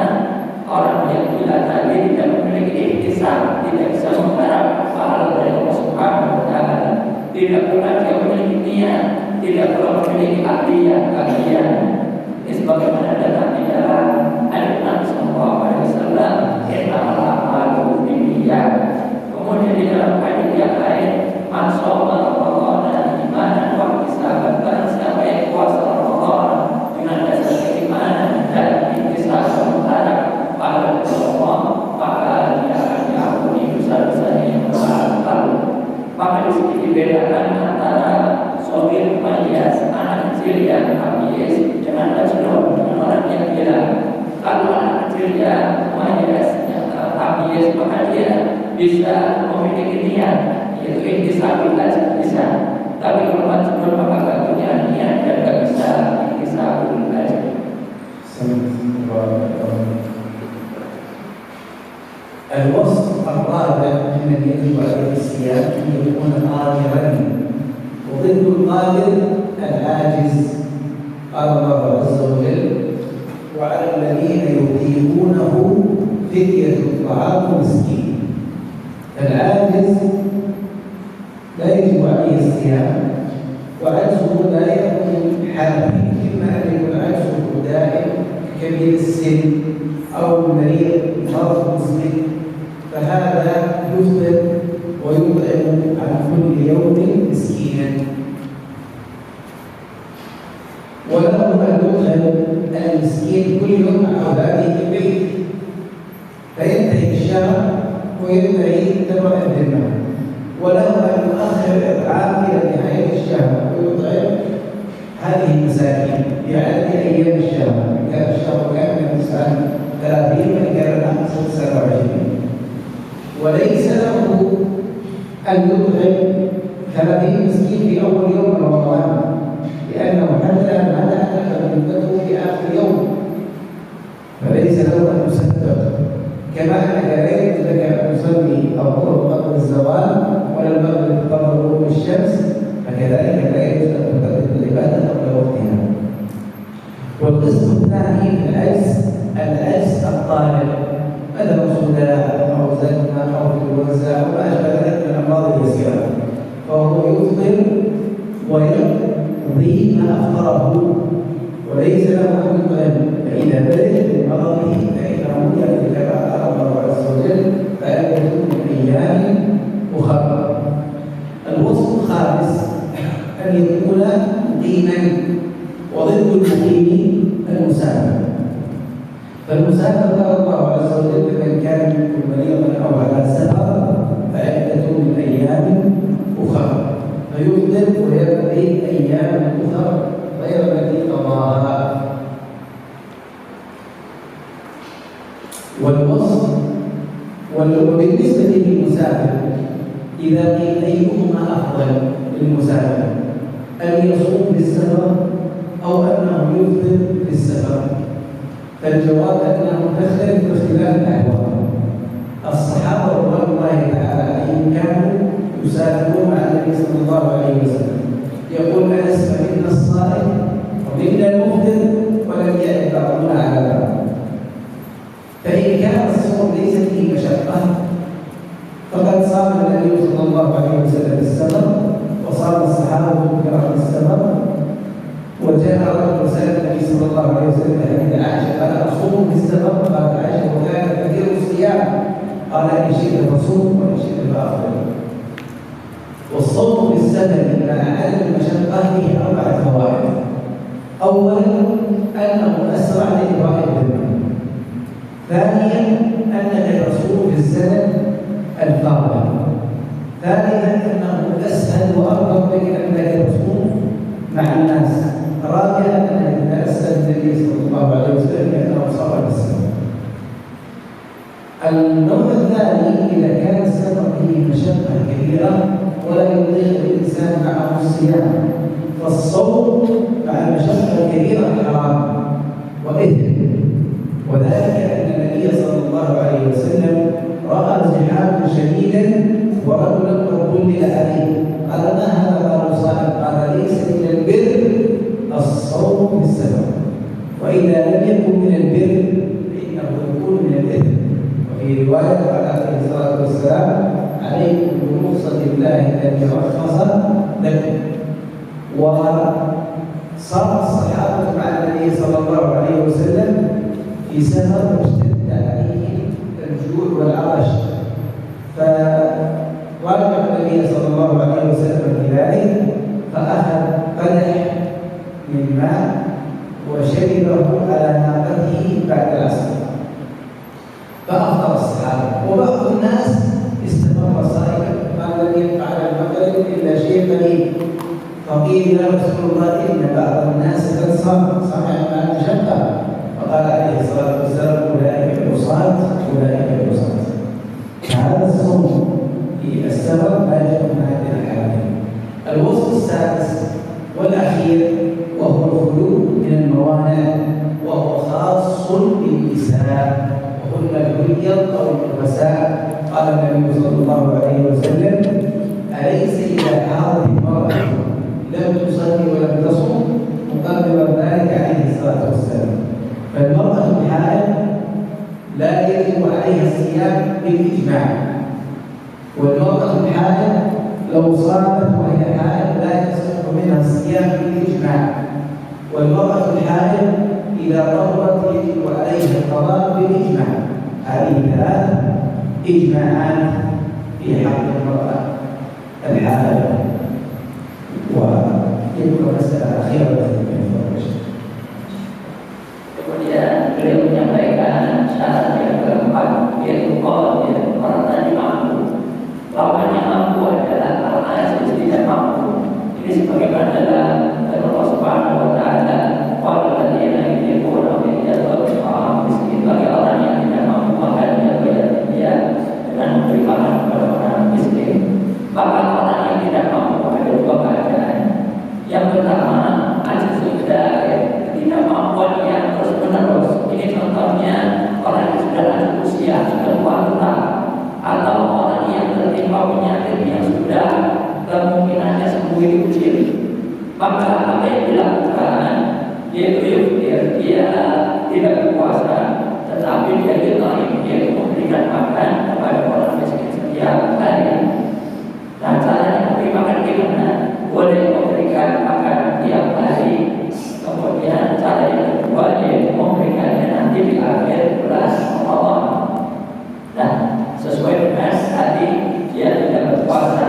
orang yang gila tadi tidak memiliki ihtisab, tidak bisa mengharap pahala dari Allah Subhanahu wa Ta'ala. Tidak pula dia memiliki niat, tidak pula memiliki keahlian. Ini sebagaimana datang di dalam hadis Nabi Sallallahu Alaihi Wasallam, innamal a'malu binniyat. Kemudian di dalam hadis yang lain, man shoma Ramadan imanan wa ihtisaban, barang siapa yang puasa Ramadan dengan dasar keimanan dan ihtisaban mengharap pahala dari Allah, maka dia akan diampuni dosa-dosanya yang lalu. Maka di sini dibedakan antara shogir mayas, anak kecil yang habis, dengan majnun, dengan orang yang gila. Kalau anak kecil yang mayas, yang habis, maka dia bisa memiliki niat, yaitu ihtisabul ajr bisa. Tapi kalau majnun maka tidak punya niat dan tidak bisa ihtisabul ajr. الوصف الرابع الذي يجب عليه الصيام أن يكون قادرا، وضد القادر العاجز. قال الله عز وجل: وعلى الذين يطيقونه فدية طعام مسكين. العاجز لا يجب عليه الصيام، وعجزه لا يكون حاله، إما أن يكون عجزه دائم كبير السن أو مريض مرض مزمن، فهذا يفطر ويطعم عن كل يوم مسكينا. وله أن يطعم المسكين كل يوم عن أولاده في البيت، فينتهي الشهر وينتهي تمام الذمة. وله أن يؤخر الإطعام إلى نهاية الشهر ويطعم هذه المساكين بعدد أيام الشهر. كان الشهر كامل الإنسان 30 وكان 27، وليس له أن يطعم 30 مسكين في أول يوم من رمضان، لأنه حتى متى فمدته في آخر يوم، فليس له أن يسبب. كما أنك لا يجوز لك أن تصلي الظهر قبل الزوال ولا المغرب قبل غروب الشمس، فكذلك لا يجوز أن تقدم العبادة قبل وقتها. والقسم الثاني من العجز الطارئ، مثل صداع أو زكمة أو انفلونزا أو ما أشبه ذلك من الأمراض اليسيرة، فهو يفطر ويقضي ما أفطره وليس له أن يطعم. فإذا بدأ بمرضه فإنه يأتي كما قال الله عز وجل: فأن يكون من أيام أخرى. الوصف الخامس أن يكون مقيما، وضد المقيم المسافر. فالمسافر قال الله عز وجل فمن كان منكم مريضا أو على سفر فعدة من أيام أخرى، فيفطر ويقضي أياما أخرى غير التي قضاها. والوصف وبالنسبة للمسافر إذا قيل أيهما أفضل للمسافر أن يصوم في السفر أو أنه يفطر في السفر، فالجواب أنه تختلف باختلاف الأحوال. الصحابة رضوان الله تعالى عليهم كانوا يسافرون مع النبي صلى الله عليه وسلم، يقول أنس فمنا الصائم ومنا المفطر ولم يأت بعضنا على بعض. فإن كان الصوم ليس فيه مشقة فقد صام النبي صلى الله عليه وسلم في السفر، وصام الصحابة الكرام في السفر. وجاء رجل وسأل النبي صلى الله عليه وسلم عند عائشة قال أصوم في السفر؟ قالت عائشة وكان كثير الصيام، قال إن شئت فصوم وإن شئت فأفطر. والصوم في السفر مع عدم المشقة فيه 4 فوائد. أولا أنه أسرع لإبراء الذمة. ثانيا أنك تصوم في السنة الفاضل. ثالثا أنه أسهل وأرغب بك أنك تصوم مع الناس. رابعا أنك تسأل النبي صلى الله عليه وسلم أنه صام في السنة. النوع الثاني إذا كان السفر فيه مشقة كبيرة ولا يطيق الإنسان معه الصيام، فالصوم مع المشقة الكبيرة حرام وإثم. وذلك أن النبي صلى الله عليه وسلم رأى زحاما شديدا ورجلا قد ظلل عليه، قال ما هذا؟ قالوا صائم. قال ليس من البر الصوم في السفر، وإذا لم يكن من البر فإنه يكون من الإثم. وفي رواية قال عليه الصلاة والسلام عليكم برخصة الله التي رخص لكم. وصار الصحابة مع النبي صلى الله عليه وسلم في سفر واشتد عليهم الجوع والعطش، فوافق النبي صلى الله عليه وسلم في ذلك، فأخذ قدح من ماء وشربه على ناقته بعد العصر، فأفطر الصحابة. وبعض الناس استمر صائما، قال لم يبقى على المغرب إلا شيء قليل، فقيل يا رسول الله إن بعض الناس قد صام مع المشقة، فقال عليه الصلاة والسلام أولئك العصاة أولئك العصاة. فهذا الصوم في السفر لا يجب هذه الحالة. الوصف السادس والأخير وهو الخلو من الموانع، وهو خاص بالنساء وهن الحيض أو النفساء. قال النبي صلى الله عليه وسلم أليس إذا حاضت المرأة لم تصلي ولم تصم مقدر ذلك عليه الصلاة والسلام. فالمرأة الحائض لا يجب عليها الصيام بالإجماع، والمرأة الحائض لو صامت وهي حائض لا يصح منها الصيام بالإجماع، والمرأة الحائض إذا طهرت يجب عليها القضاء بالإجماع. هذه 3 إجماعات في حق المرأة الحائض. ويبقى مسألة أخيرة kemudian beliau menyampaikan syarat yang keempat, yaitu qadir, orang tadi mampu. Lawannya mampu adalah orang yang tidak mampu. Ini sebagaimana dalam Allah Subhanahu wa Ta'ala, qala alladziina yunfiquna amwalahum ri'a'an miskin, bagi orang yang tidak mampu makannya bayar dia dengan memberi makan kepada orang miskin. Maka orang yang tidak mampu ada 2 keadaan. Yang pertama, ketidakmampuan yang terus menerus. Ini contohnya orang yang sudah lanjut usia, sudah tua, atau orang yang tertimpa penyakit yang sudah kemungkinannya sembuh itu kecil. Maka apa yang dilakukan? Dia tidak berpuasa, tetapi dia memberikan makan kepada orang miskin setiap hari. Nah, caranya memberi makan gimana? Boleh memberikan makan tiap hari. Kemudian cara yang kedua yaitu memberikannya nanti di akhir bulan Ramadan. Nah, sesuai dengan tadi dia tidak berpuasa,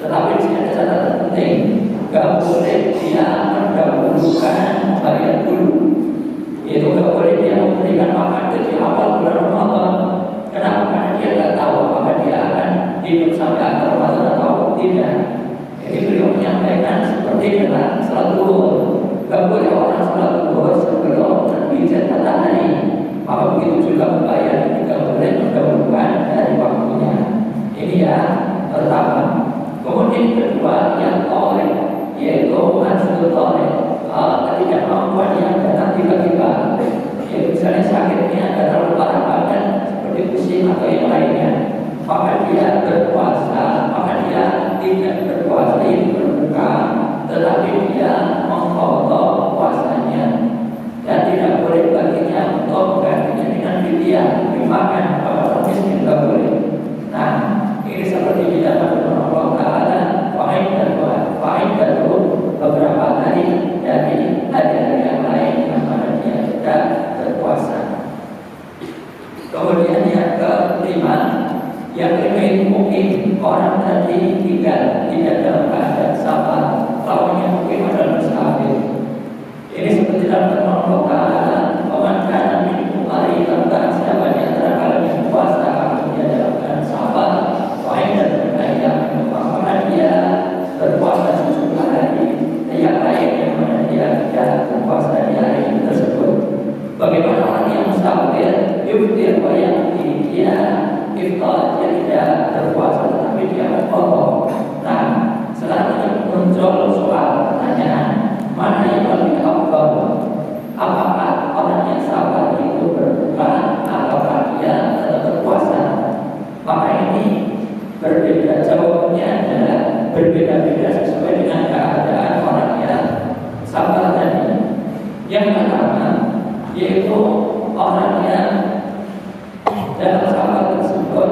tetapi di sini ada catatan penting, gak boleh dia mendahulukan bayar dulu. Itu gak boleh dia memberikan makan juga membayar, juga boleh mendahulukan dari waktunya. Ini yang pertama. Kemudian kedua yang toleh, yaitu ansul toleh, ketidakmampuan yang datang tiba-tiba. Ya, misalnya sakitnya terlalu parah badan seperti pusing atau yang lainnya, maka dia berpuasa, maka dia tidak berpuasa ini berbuka, tetapi dia mengqadha puasanya dan tidak boleh baginya untuk menggantinya dengan fidyah, dimakan pada orang miskin tidak boleh. Nah, ini seperti didapat oleh Allah Taala, fa'in dan beberapa hari dari hari-hari yang lain yang mana dia tidak berpuasa. Kemudian yang kelima ini mungkin orang tadi tidak dalam keadaan sabar, lawannya mungkin adalah musafir. Ini seperti dalam firman Allah Taala, "Maka minkum maridan," siapa di antara kalian yang puasa kalau dia dalam keadaan sabar, fa'in dan berkaya, maka dia berpuasa sejumlah hari yang lain yang mana dia tidak berpuasa di hari tersebut. Bagaimana orang yang musafir, yuftir wa yaqdi, dia iftar, dia tidak berpuasa tetapi dia berqadha. Nah, sekarang muncul soal pertanyaan, mana yang lebih afdal? Apakah orang yang sabar itu berbuka ataukah dia tetap berpuasa? Maka ini berbeda, jawabannya adalah berbeda-beda sesuai dengan keadaan orang yang sabar tadi. Yang pertama yaitu orang yang dalam sabar tersebut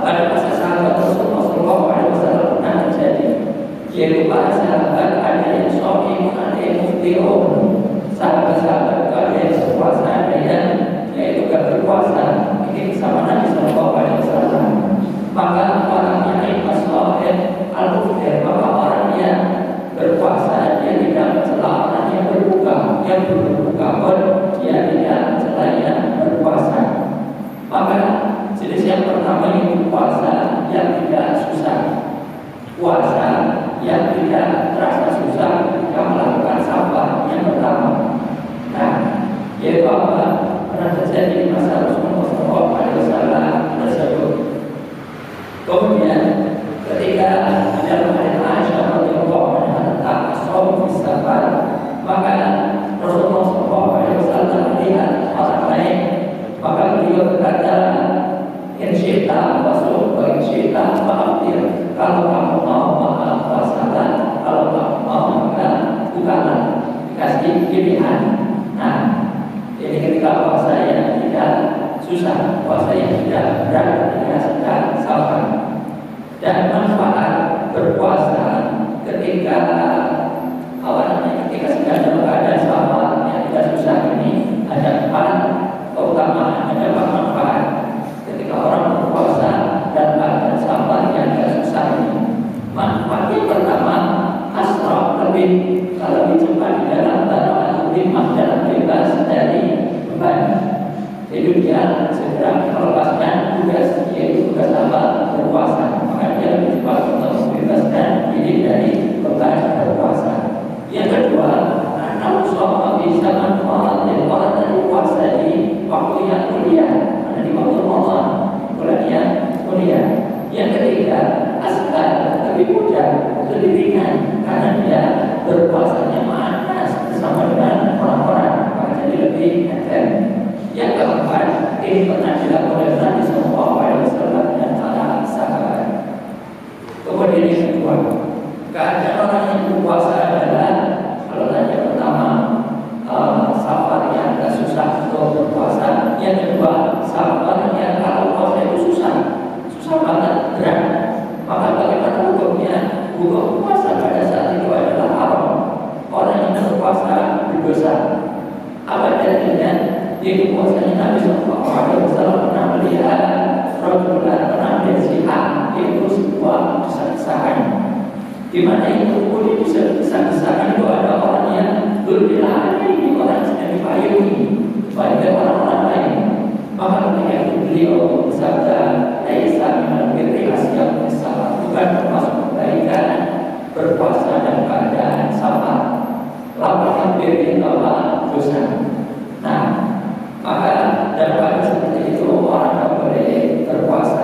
pada masa sahabat Rasulullah SAW pernah terjadi, yaitu para sahabat ada yang shohim, ada yang muftirun. Sahabat-sahabat ada yang berpuasa, ada yang yaitu gak berpuasa. Ini bersama Nabi SAW. Maka orang yang as-shohim al-muftir, maka orang yang berpuasa dia tidak mencela orang yang berbuka, yang berbuka pun dia tidak mencela yang berpuasa. Maka jenis yang pertama itu puasa yang tidak susah, puasa yang tidak terasa susah ketika melakukan sabar yang pertama. Nah, yaitu apa? Pernah terjadi di masa Rasulullah SAW tersebut. Kemudian ketika dalam hadits Aisyah radhiyallahu anha tentang as-shaum fi safar, maka Rasulullah SAW melihat orang lain, maka beliau berkata, "In syi'ta fasum wa in syi'ta fa'aftir." Kalau kamu mau maka puasalah, kalau kamu mau maka bukalah. Dikasih pilihan. Nah, jadi ketika puasa yang tidak susah, puasa yang tidak berat, ketika sedang sabar. Dan manfaat berpuasa ketika ketika sedang dalam keadaan sabar yang tidak susah ini ada 4 keutamaan, ada 4 manfaat ketika orang berpuasa dan keadaan sabar yang tidak susah ini. Manfaat yang pertama, asra, lebih cepat di dalam tarawih, dalam bebas dari beban. Jadi dia segera melepaskan tugas, yaitu tugas apa? Berpuasa. Maka dia lebih cepat untuk membebaskan diri dari beban berpuasa. Yang kedua, anak usaha bisa manfaat dan orang dari puasa di waktu yang mulia, ada di waktu Ramadan, bulan yang mulia. Yang ketiga, asal, lebih mudah, lebih ringan, karena dia berpuasanya panas bersama dengan orang-orang, maka jadi lebih enteng. Yang keempat, ini pernah dilakukan oleh Nabi SAW dan para sahabat. Kemudian yang kedua, keadaan orang yang berpuasa adalah, kalau tadi yang pertama sabar yang agak susah untuk berpuasa, yang kedua sabar yang kalau puasa itu susah banget, berat. Maka bagaimana hukumnya? Hukum puasa pada saat itu adalah haram. Orang yang berpuasa berdosa. Apa dalilnya? Yaitu puasanya Nabi SAW pernah melihat Rasulullah pernah bersihat, yaitu sebuah besar-besaran, di mana itu kemudian besar-besaran itu ada orang yang berbilang ini orang sedang dipayungi oleh orang-orang lain. Maka ketika itu beliau bersabda, "Laisa minal birri asyam as-sabar," bukan termasuk kebaikan berpuasa dan keadaan sabar. Lawan yang birri Allah dosa. Nah, maka daripada seperti itu orang tak boleh berpuasa.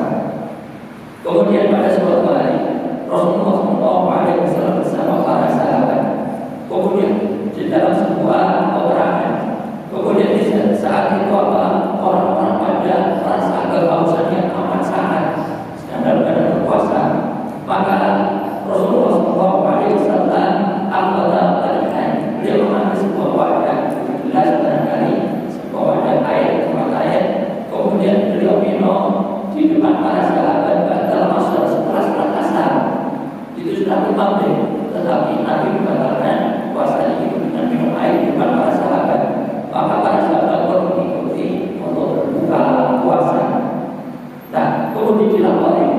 Kemudian pada suatu hari Rasulullah SAW bersama para sahabat. Kemudian di dalam sebuah peperangan. Kemudian di saat itu orang-orang pada merasa kehausan yang amat sangat sedang dalam keadaan berpuasa. Maka Rasulullah SAW anggota pernikahan beliau mengambil sebuah wadah, gelas barangkali sebuah wadah air, tempat air. Kemudian beliau minum di depan para sahabat, dalam setelah sholat asar. Itu sudah diambil, tetapi Nabi mengatakan puasa itu dengan minum air di depan para sahabat. Maka para sahabat pun mengikuti untuk berbuka puasa. Nah, kemudian dilapori,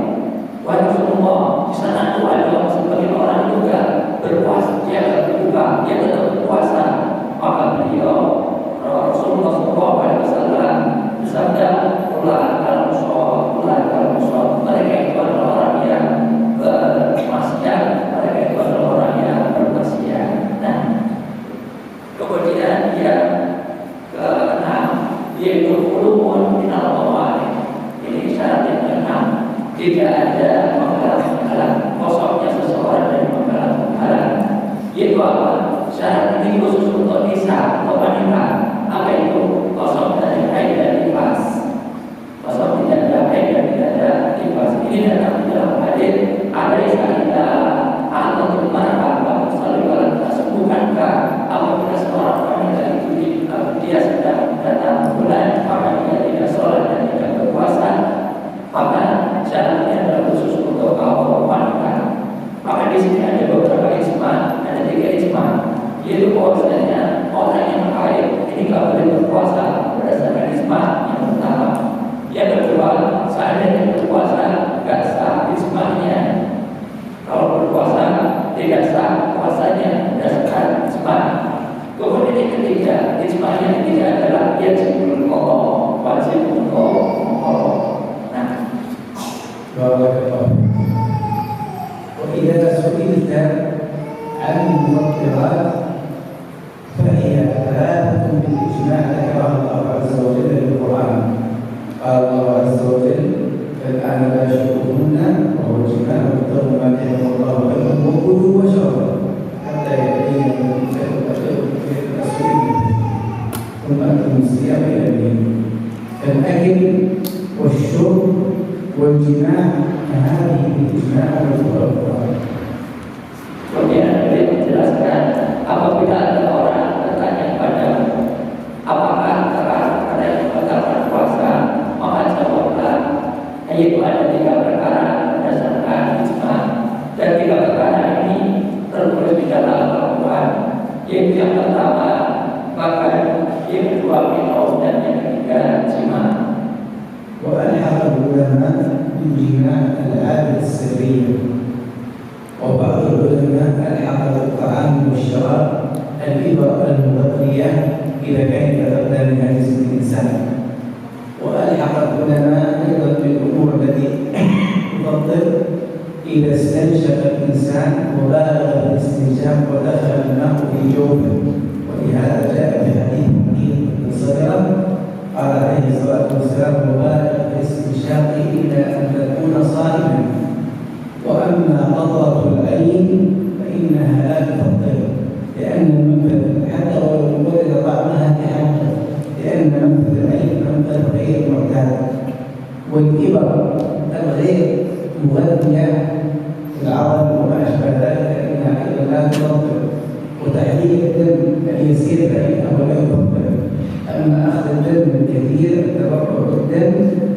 wahai Rasulullah, di sana itu ada sebagian orang juga berpuasa, dia berbuka, dia tetap berpuasa. Maka beliau Rasulullah SAW bersabda, ulah kalau musuh, mereka itu adalah orang yang bermaksiat, mereka itu adalah orang yang bermaksiat. Nah, kemudian dia keenam, yaitu ulumul minal mawali. Ini syarat yang keenam, tidak ada menghalang kosongnya seseorang dari menghalang. Yaitu apa? Syarat ini khusus untuk nisa atau wanita. Apa itu? Kosong dari haid dan nifas. Kosong tidak ada haid dan tidak ada nifas. Ini dalam hadis ada istilah atau marah atau selalu sembuhkankah apabila seorang wanita itu dia sedang datang bulan, maka dia tidak sholat dan tidak berpuasa, maka syaratnya adalah khusus untuk kaum wanita. Maka di sini ada beberapa ijma, ada 3 ijma, yaitu bahwasanya orang yang haid ini tidak boleh berpuasa berdasarkan ijma yang pertama. Yang kedua, seandainya berpuasa tidak sah ijmanya. Kalau berpuasa tidak sah puasanya berdasarkan ijma. Kemudian yang ketiga, ijma yang ketiga adalah wajibul qada, wajib untuk mengqada. Nah, وإذا سئلت عن المفطرات فهي 3 بالإجماع ذكرها الله عز وجل في القرآن. قال الله عز وجل: فالآن باشروهن وهو الجماع وابتغوا ما كتب الله لكم وكلوا واشربوا حتى يتبين لكم الخيط الأسود ثم أتموا الصيام إلى الليل. فالأكل والشرب والجماع هذه بالإجماع والقرآن. kemudian beliau menjelaskan apabila ada orang bertanya padamu apakah perkara yang membatalkan puasa, maka jawablah, yaitu ada 3 perkara berdasarkan ijma, dan 3 perkara ini tertulis di dalam Al-Quran, yaitu yang pertama makan, yang kedua minum, dan yang ketiga jima. وألحق العلماء بالجماع العادة السرية، وبعض العلماء ألحق بالطعام والشراب الإبر المغذية إذا كان يتغذى منها جسم الإنسان، وألحق العلماء أيضا بالأمور التي تفضل إذا استنشق الإنسان وبالغ في الاستنشاق ودخل الماء في جوفه، ولهذا جاء في حديث مكين بن صدرة قال عليه الصلاة والسلام: وبالغ في الاستنشاق إلا أن تكون صائما، وأما قطرة العين فإنها لا تفطر، لأن المنفذ حتى ولو ولد طعمها كحاجة، لأن منفذ العين منفذ غير معتاد، والإبر الغير مغذية في العظم وما أشبه ذلك فإنها أيضا لا تفطر، وتحليل الدم اليسير فإنه لا يفطر. أما أخذ الدم الكثير تبرع الدم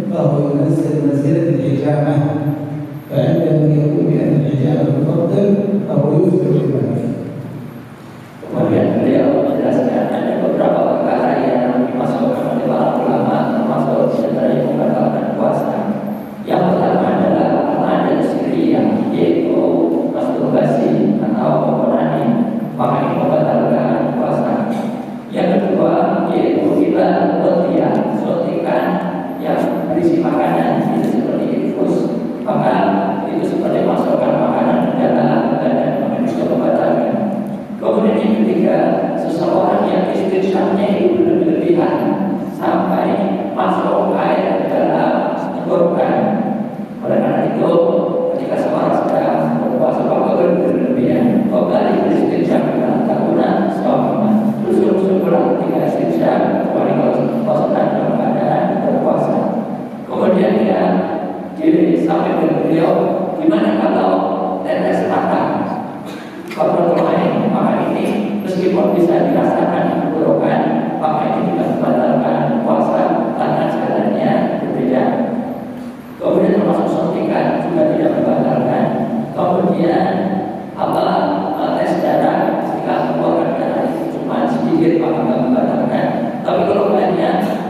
فهو ينزل منزلة الحجامة، فعندما يقول بأن الحجامة تفضل فهو يفطر بذلك. Kemudian beliau menjelaskan ada beberapa perkara yang dimasukkan oleh para ulama termasuk sebagai membatalkan puasa. Yang pertama adalah al-adat sirriyah, yaitu masturbasi atau onani, maka ini membatalkan puasa. Yang kedua yaitu riba rotiah, suntikan yang berisi makanan, itu seperti infus, maka itu seperti masukkan makanan ke dalam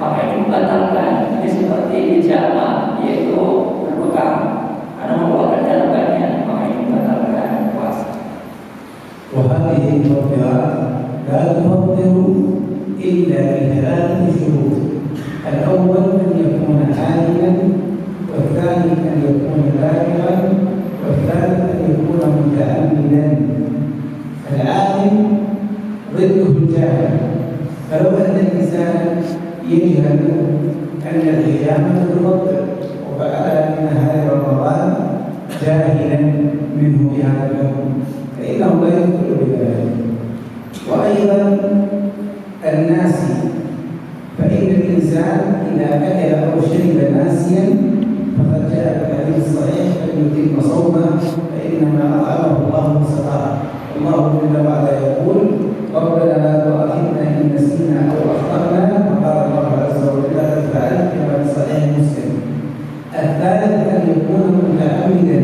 maka ini membatalkan. Ini seperti hijama, yaitu berbekam karena mengeluarkan darah banyak, maka ini membatalkan puasa. وهذه المفطرات لا تفطر إلا بثلاثة شروط. الأول أن يكون عالما، والثاني أن يكون بالغا، والثالث أن يكون متعمدا. العالم ضده الجاهل، فلو أن الإنسان يجهل أن الحجامة تفطر وفعلها في نهار رمضان جاهلا منه بهذا الحكم فإنه لا يدخل بذلك. وأيضا الناسي، فإن الإنسان إذا أكل أو شرب ناسيا فقد جاء في الحديث الصحيح فليتم صومه فإنما أطعمه الله وسقاه. الله جل وعلا يقول: ربنا لا تؤاخذنا إن نسينا أو أخطأنا، وقال الله عز وجل: فعل كما في صحيح مسلم. الثالث أن يكون متعمدا،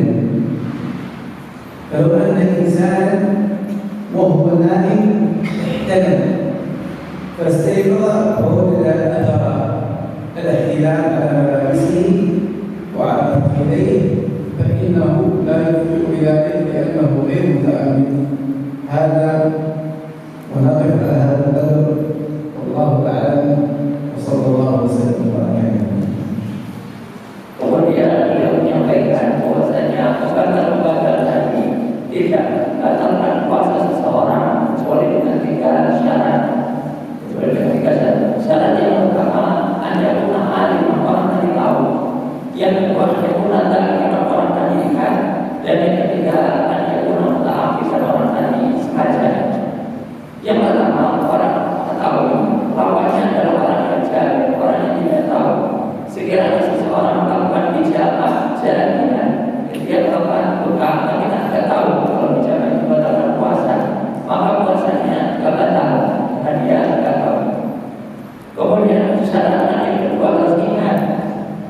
فلو أن الإنسان وهو نائم احتلم فاستيقظ فوجد أثر الاحتلام على ملابسه وعلى فخذيه فإنه لا يخطئ بذلك لأنه غير متعمد. هذا ونقف على هذا القدر والله أعلم وصلى الله وسلم وبارك. Kemudian beliau menyampaikan bahwasanya pembatal-pembatal tadi tidak batalkan puasa seseorang kecuali dengan 3 syarat. Syarat yang pertama, Anda pun alim, orang tadi tahu. Yang kedua, Anda pun ada orang tadi ikat. Dan yang ketiga, Anda pun tak bisa orang tadi sengaja. Yang pertama, orang tahu. Lawannya adalah orang kerja, orang yang tidak tahu. Sekiranya seseorang melakukan bicara jalan, dia melakukan buka, tapi tidak tahu kalau bicara itu batalkan puasa, maka puasanya tidak batal, karena dia tidak tahu. Kemudian syarat yang kedua harus ingat,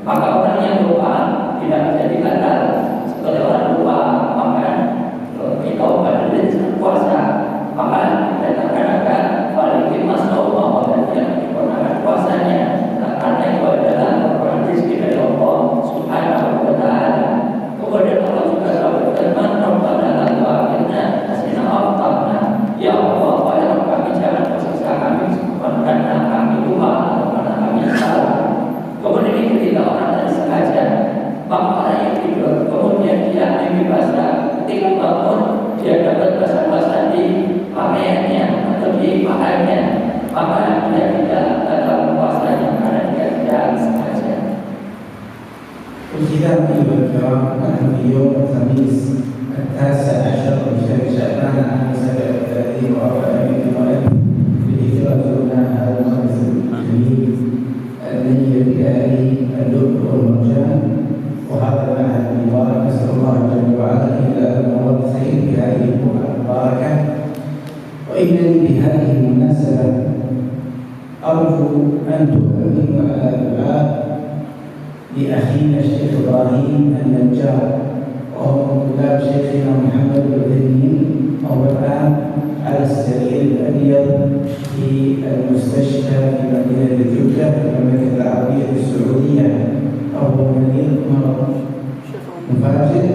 maka orang yang lupa tidak menjadi batal. Seperti orang lupa makan, kita obat dan puasa, maka kita akan paling masuk Allah dan dia menggunakan puasanya. Karena itu adalah merupakan rezeki dari Allah Subhanahu wa Ta'ala. Kemudian Allah juga berfirman, Rabbana la tu'akhidna in akhta'na. Ya Allah, wahai kami, jangan siksa kami karena kami lupa atau karena kami salah. Kemudian ini ketika orang tadi sengaja, maka orang yang tidur, kemudian dia mimpi basah, ketika bangun dia dapat basah-basah di pakaiannya atau di pahannya, maka dia tidak batal puasanya karena dia tidak sengaja. الختام أيها الكرام، نحن في يوم الخميس 19 من شهر شعبان عام 37 و400 للهجرة هنا هذا المجلس الجميل الذي بآله اللؤلؤ والمرجان وهذا المعهد المبارك. نسأل الله جل وعلا إلا أن خير في هذه البقعة المباركة. وإنني بهذه المناسبة أرجو أن تؤمنوا على دعاء لأخينا الشيخ إبراهيم النجار، وهو من طلاب شيخنا محمد العثيمين، وهو الآن على السرير الأبيض في المستشفى في مدينة جدة في المملكة العربية السعودية، وهو مريض مرض مفاجئ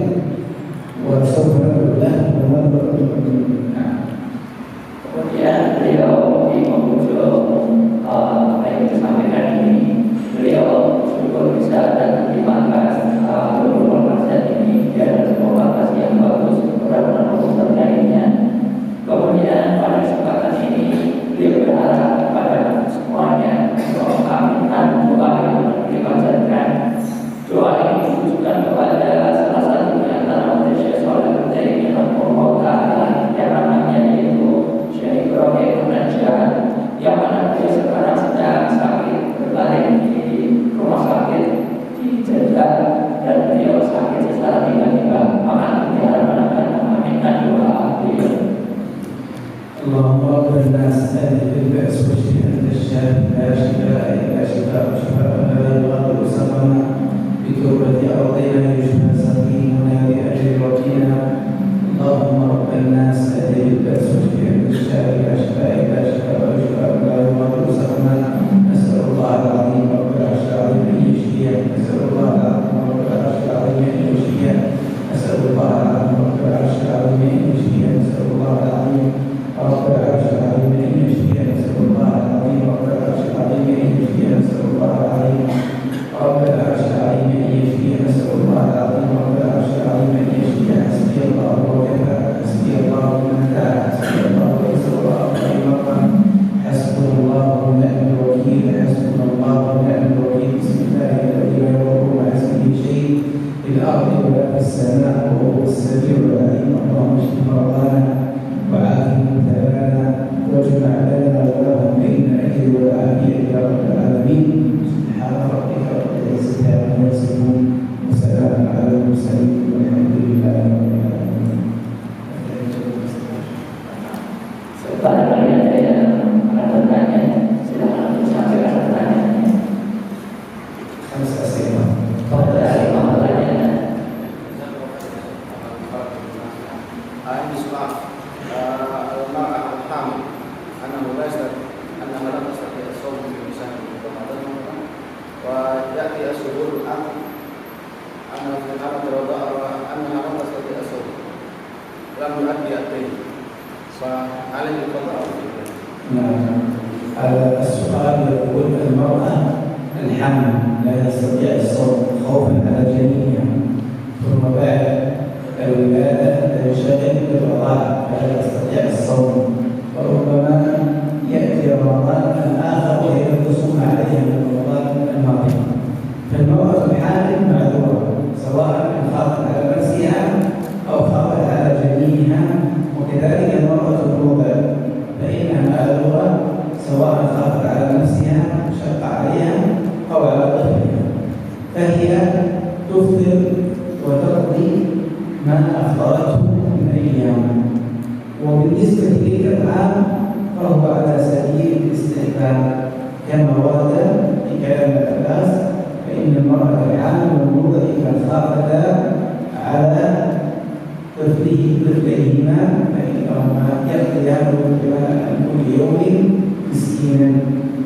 وسوف ندعو له وننظر. Kemudian beliau di penghujung apa yang disampaikan ini, beliau syukur bisa datang di markas markas ini. Dia ada sebuah markas yang bagus, beberapa komputer lainnya. Kemudian pada kesempatan ini beliau berharap kepada semuanya untuk mengaminkan doa yang dipanjatkan. Doa ini ditujukan kepada salah satu di antara murid Syekh Shalih Al-Utsaimin yang namanya yaitu Syekh Ibrahim An-Najjar, yang mana dia sekarang sedang sakit berbaring di rumah sakit di Jeddah dan beliau sakit secara tiba-tiba. Maka kita harapkan mengaminkan doa beliau. اللهم رب الناس أهل البأس واشف أنت الشافي لا شفاء إلا شفاء شفاء لا يغادر سقما بتربة أرضنا يشفى سقيمنا بأجل ربنا. اللهم رب الناس أهل البأس واشف أنت الشافي لا شفاء إلا شفاء لا يغادر سقما. نسأل الله العظيم فعليه القضاء. السؤال يقول المرأة الحامل لا تستطيع الصوم خوفا على جنينها، ثم بعد الولادة تنشغل بالرضاعة فلا تستطيع الصوم، وربما يأتي رمضان الآخر وهي تصوم عليها من رمضان الماضي، فالمرأة الحامل معذورة سواء خافت على نفسها أو خافت على جنينها، وكذلك المرأة الرضع فإنها معذورة سواء خافت على نفسها شق عليها أو على طفلها، فهي تفطر وتقضي ما أفطرته من أيام. وبالنسبة للإطعام فهو على سبيل الاستحباب كما ورد في كلام العباس، فإن المرأة الحامل والمرضع إذا خافتا على طفليهما فإنهما يقضيان عن كل يوم مسكينا،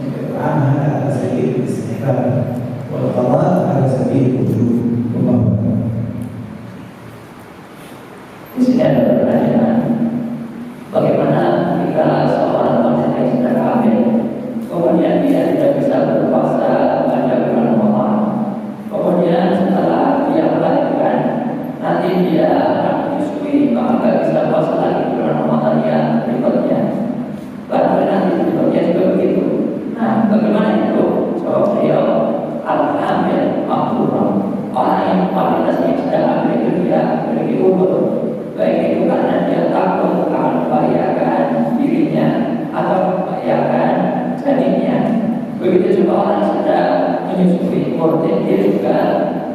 وإطعامها على سبيل الاستحباب والقضاء على سبيل الوجوب. والله أعلم. Di sini ada pertanyaan, bagaimana jika seorang wanita yang sedang hamil, kemudian dia tidak bisa berpuasa pada bulan Ramadan, kemudian setelah dia melahirkan, nanti dia akan menyusui, maka tidak bisa puasa lagi bulan Ramadan yang berikutnya. Barangkali nanti berikutnya juga begitu. Nah, bagaimana itu? Jawab beliau, al-hamil mahdurah. Orang yang kualitasnya sedang hamil itu dia memiliki umur, baik itu karena dia takut akan membahayakan dirinya atau membahayakan janinnya. Begitu juga orang yang sedang menyusui, dia juga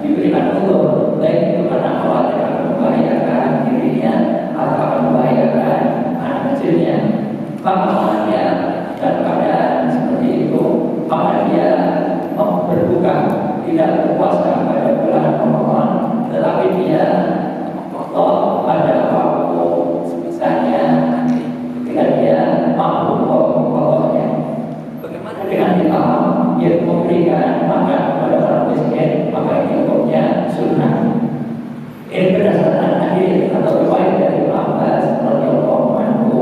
diberikan umur, baik itu karena khawatir akan membahayakan dirinya atau akan membahayakan anak kecilnya. Maka orangnya dan keadaan seperti itu, maka dia berbuka, tidak berpuasa pada bulan Ramadan, tetapi dia pada waktu misalnya ketika dia mampu pokoknya. Bagaimana dengan kita yang memberikan makan kepada orang miskin, maka ini hukumnya sunnah. Ini berdasarkan hadis atau riwayat dari Abbas radhiyallahu anhu,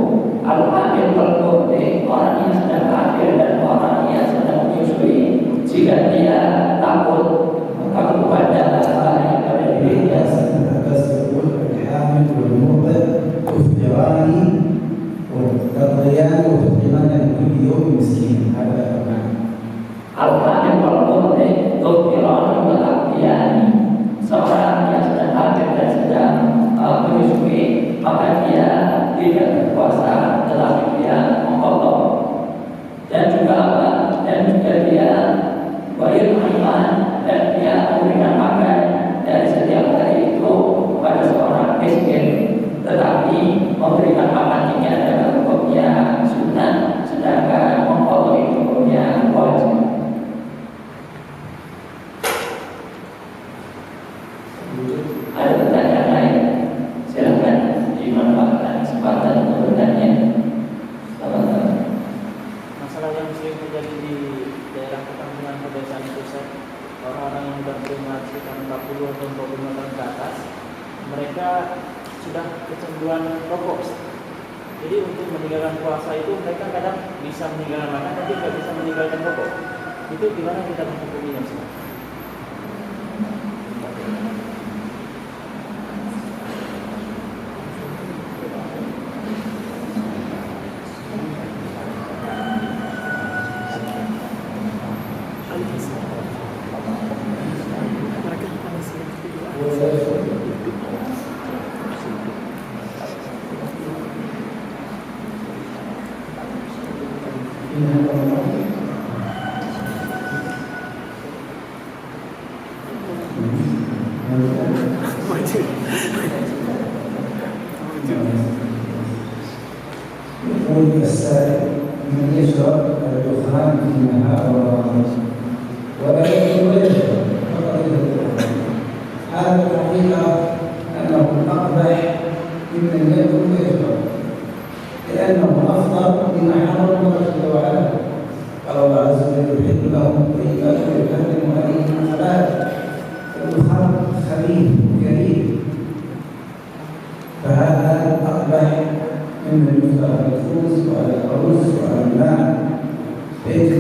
al-hamil wal-murdi, orang yang sedang hamil dan orang yang sedang menyusui, jika dia takut kepada bahaya pada dirinya. الحامل والمرضع تفطران وتقضيان وتطعمان لكل يوم مسكين. هذا معنى الحامل والمرضع تفطران وتقضيان. Seorang yang sedang hamil dan sedang menyusui, maka dia tidak berpuasa, tetapi dia mengqadha. Dan juga apa? Dan juga dia bayar iman, dan dia memberikan makan dari setiap hari itu pada seorang miskin, tetapi memberikan makan ini adalah hukumnya sunnah, sedangkan mengqadha itu hukumnya wajib. Ada pertanyaan lain? Silakan dimanfaatkan kesempatan untuk bertanya. Masalah yang sering terjadi di daerah perkampungan pedesaan itu, orang-orang yang sudah berumur sekitar 40 atau 45 tahun ke atas, mereka sudah kecanduan rokok. Jadi untuk meninggalkan puasa itu mereka kadang bisa meninggalkan makan, tapi tidak bisa meninggalkan rokok. Itu gimana kita menghukuminya? يقول السائل من يشرب الدخان في النهار ولا يشرب فقد الدخان. هذا الحقيقة أنه أقبح ممن يأكل ويشرب، لأنه أفضل بما حرم الله جل وعلا. قال الله عز وجل يحل لهم الطيبات ويحرم عليهم الخبائث. الدخان خبيث كريم، فهذا أقبح ممن يشرب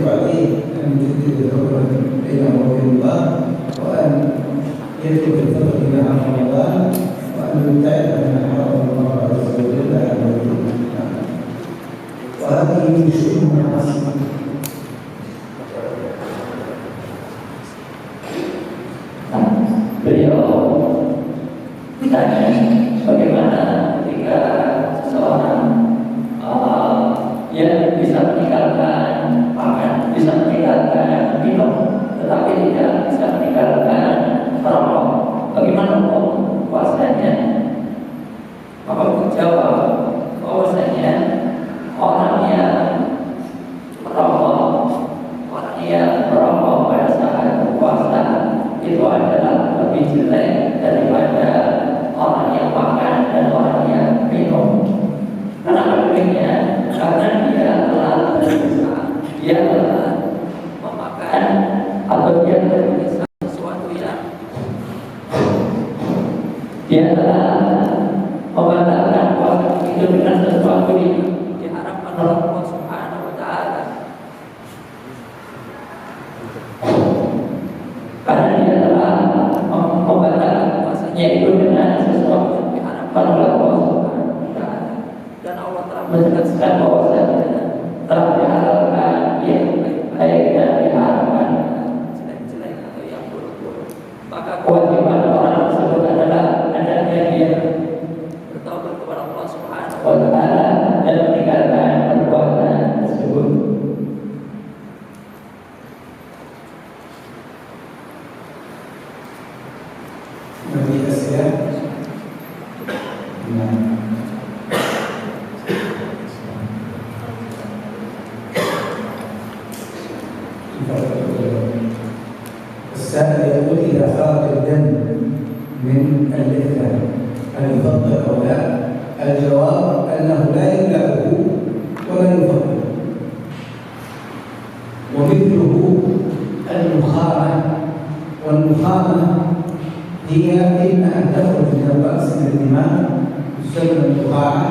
عليه أن يجدد الحرمة بينه وبين الله، وأن يترك الفقر مع رمضان، وأن يبتعد عما حرم الله عز وجل عليه. وهذه من شؤون العصر. Beliau ditanya bagaimana ketika seseorang yang bisa meninggalkan makan, bisa meninggalkan minum, tetapi tidak bisa meninggalkan merokok. Bagaimana hukum puasanya? Maka menjawab bahwasanya orang yang merokok pada saat puasa itu adalah lebih jelek daripada orang yang makan dan orang yang minum. Kenapa demikian? Karena dia telah berdosa, dia telah memakan atau dia berdosa sesuatu yang dia telah membatalkan puasa itu dengan sesuatu yang diharapkan oleh Allah Subhanahu wa Ta'ala. Karena dia telah membatalkan puasanya itu dengan sesuatu yang diharapkan oleh Allah Subhanahu wa Ta'ala. Dan Allah telah menjelaskan bahwasanya telah dihalalkan yang baik dan diharamkan jelek-jelek atau yang buruk-buruk. Maka kewajiban orang tersebut adalah hendaknya dia bertaubat kepada Allah Subhanahu wa Ta'ala dan meninggalkan perbuatan tersebut. Nabi Asia. السائل يقول إذا خرج الدم من اللثة هل يفطر أو لا؟ الجواب أنه لا يملأه ولا يفطر. ومثله النخامة، والنخامة هي إما أن تخرج من الرأس من الدماغ تسمى النخاعة،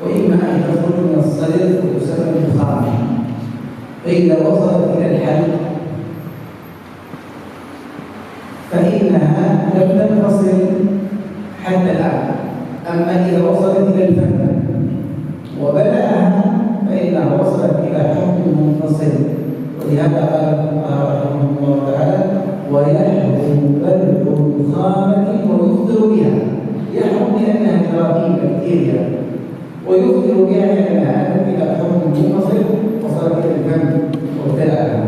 وإما أن تخرج من الصدر وتسمى النخامة. فإذا وصلت إلى الحلق فإنها لم تنفصل حتى الآن. أما إذا وصلت إلى الفم وبلعها فإنها وصلت إلى حكم منفصل. ولهذا قال الفقهاء رحمهم الله تعالى: ويحرم بلع النخامة ويفطر بها. يحرم لأنها جراثيم بكتيريا، ويفطر بها لأنها أتت إلى حكم منفصل وصلت إلى الفم وابتلعها.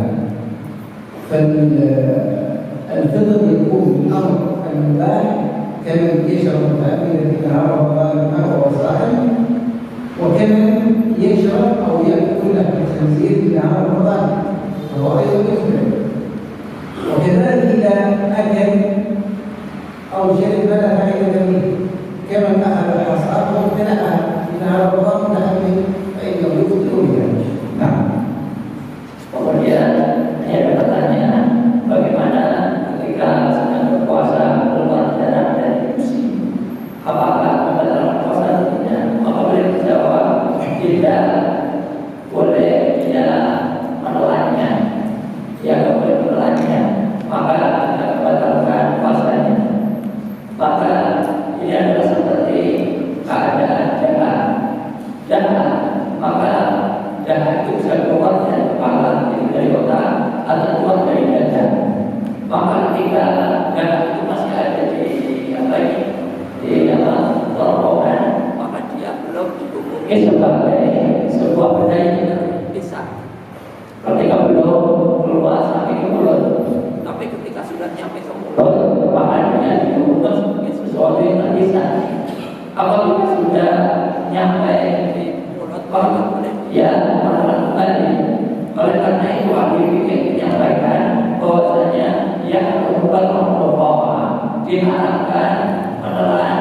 فالفطر يكون بالأمر المباح كمن يشرب متأملا في نهار رمضان الماء وهو صائم، وكمن يشرب أو يأكل لحم الخنزير في نهار رمضان فهو أيضا يفطر. وكذلك إذا أكل أو شرب فلا فائدة منه، كمن أخذ الحصاد وابتلعها في نهار رمضان متأمل فإنه يفطر بها. نعم. Kemudian saya bertanya, bagaimana ketika sedang berpuasa keluar darah dari gusi, apakah membatalkan puasa atau tidak? Maka beliau menjawab, tidak boleh dia menelannya, dia tidak boleh menelannya, maka tidak membatalkan puasanya. Maka ini adalah seperti keadaan darah, maka darah itu bisa keluar dari kepala, dari otak, atau keluar dari dada. Maka ketika darah itu masih ada di kerongkongan, maka dia belum dihukumi sebagai sebuah benda yang terpisah. Ketika belum keluar sampai ke mulut, tapi ketika sudah nyampe ke mulut, maka dia dihukumi sebagai sesuatu yang terpisah. Apabila sudah nyampe di mulut, maka dia menelan kembali. Oleh karena itu ahli fikih menyampaikan bahwasanya yang berubah diharapkan menelan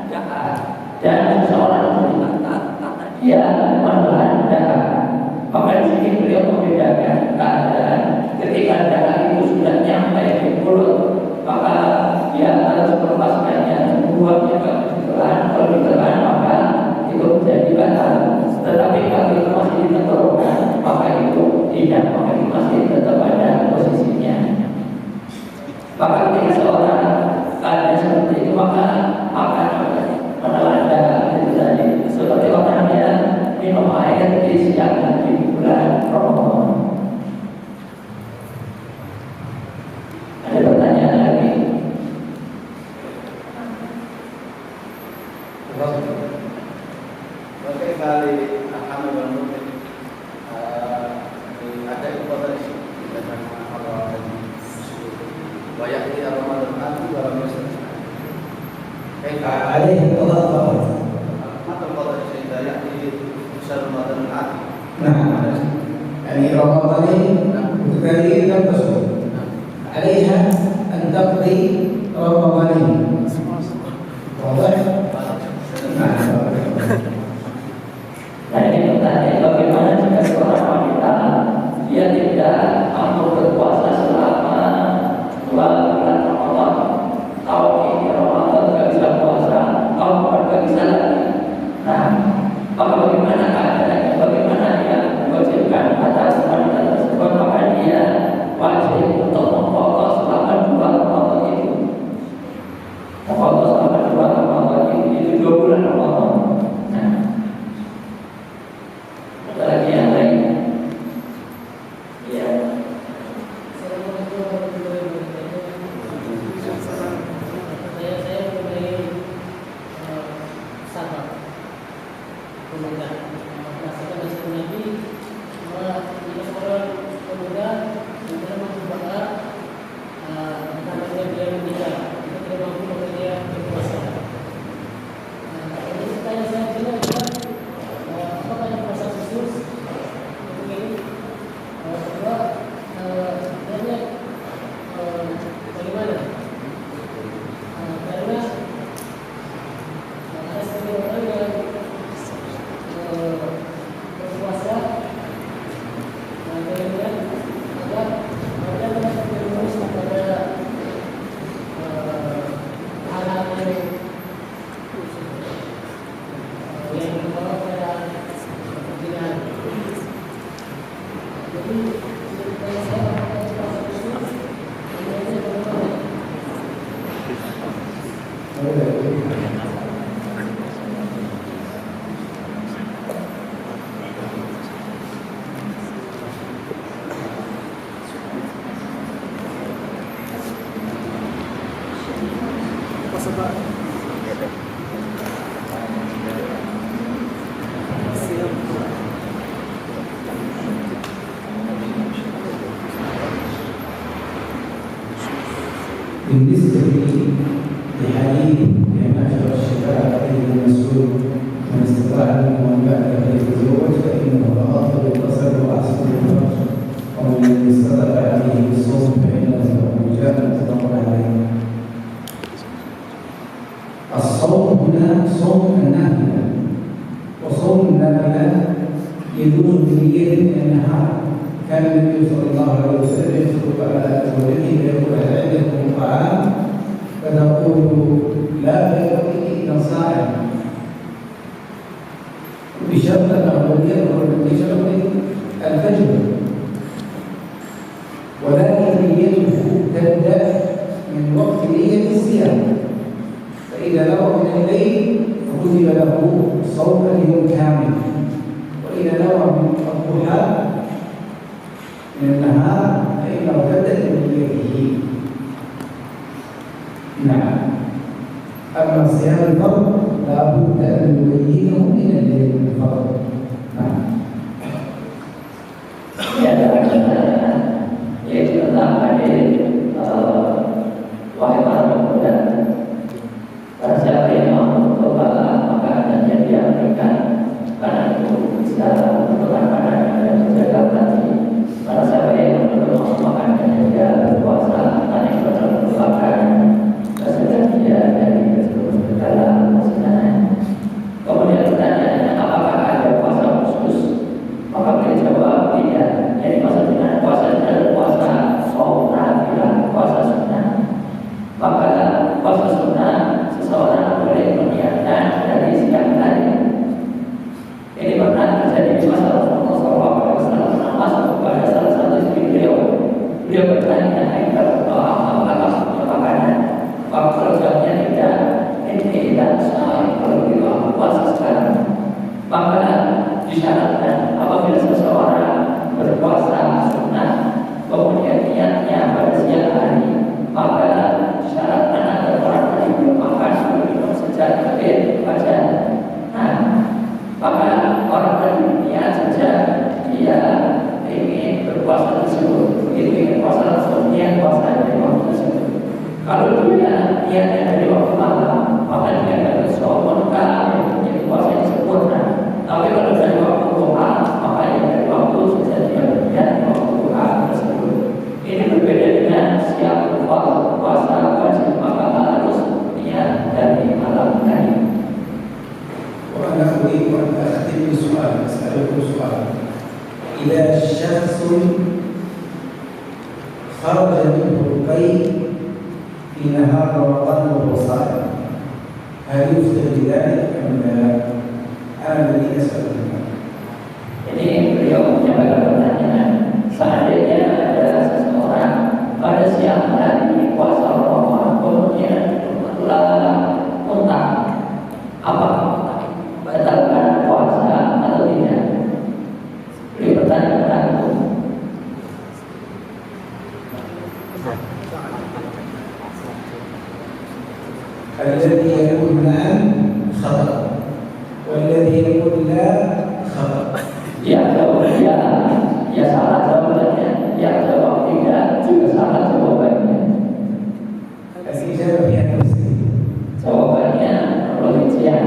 darah, dan seseorang berkata karena dia menelan darah. Maka di sini beliau membedakan keadaan ketika darah itu sudah nyampe di mulut, maka dia harus melepaskannya, membuangnya ke ditelan. Kalau ditelan maka itu menjadi batal. Tetapi kalau itu masih di tenggorokan, maka Maka ketika seorang keadaan seperti itu, maka akan menelada itu tadi, seperti orang yang minum air di siang hari di bulan Ramadan. Ada pertanyaan lagi? Kali alhamdulillah mungkin ada informasi dengan Allah banyak di Ramadan nanti dalam عليه القضاء فقط. متى القضاء إذا يأتي شهر رمضان الآتي؟ نعم. يعني رمضان متكررين لم تصوم. عليها أن تقضي رمضانين. واضح؟ نعم. Nah ini pertanyaan, bagaimana jika seorang wanita dia tidak mampu berpuasa selama 2 bulan Ramadan, tahun ini Ramadan tidak bisa puasa, tahun depan tidak bisa lagi. Nah, maka bagaimana keadaannya? Bagaimana dia mewajibkan atas wanita tersebut? Maka dia wajib untuk memfoto selama 2 Ramadan itu. Memfoto selama 2 Ramadan itu 2 bulan Ramadan. Nah, ada lagi yang lain? Iya. بالنسبة لحديث يا معشر الشباب أيها المسؤول من استطاع منكم الباء فليتزوج فإنه أغض للبصر وأحسن للفرج ومن استطاع عليه بالصوم فإنه وجاء متفق عليه. الصوم هنا صوم النافلة، وصوم النافلة يجوز بنية النهار. كان النبي صلى الله عليه وسلم يخطب على أزواجه ويقول هل عندكم طعام؟ فتقول لا فيقول إلا صائم، بشرط أنه يخرج بشرط الفجر، ولكن نيته تبدأ من وقت نية الصيام، فإذا نوى من الليل كتب له صوم اليوم كامل، وإذا نوى من الضحى من النهار فإنه تبدأ بنيته. نعم. أما صيام الفرض لا بد أن يبينه من الليل الفرض. نعم. Yaitu tentang hadis wahai para pemuda, para siapa yang mau bertobat maka adanya dia berikan karena itu bisa menentukan pandangan dan menjaga hati. Para siapa yang belum maka adanya dia berpuasa karena itu adalah merupakan kesadaran dia dari dalam maksudnya. Kemudian pertanyaannya, apakah ada puasa khusus puasa tersebut. Begitu puasa tersebut, niat puasa dari waktu tersebut. Kalau dia niatnya dari waktu malam, maka dia akan bersoal jadi puasa yang sempurna. Tapi kalau dari waktu duha, maka dia dari waktu sudah dia berniat waktu duha tersebut. Ini berbeda dengan siap puasa wajib, maka harus niat dari malam tadi. وأنا أريد أن أختم بسؤال أسألكم سؤال إذا شخص خرج منه القيء في نهار رمضان وهو صائم هل يفطر بذلك أم لا؟ أنا الذي أسأل Ini beliau menyampaikan pertanyaan. Seandainya ada seseorang pada siang hari puasa Ramadan kemudian telah muntah, apa batalkan puasa atau tidak? Beliau bertanya itu. الذي يقول نعم خطأ والذي يقول لا خطأ. Yang jawab ya salah jawabannya, yang jawab tidak juga salah jawabannya. الإجابة هي نفسها. Jawabannya rincian.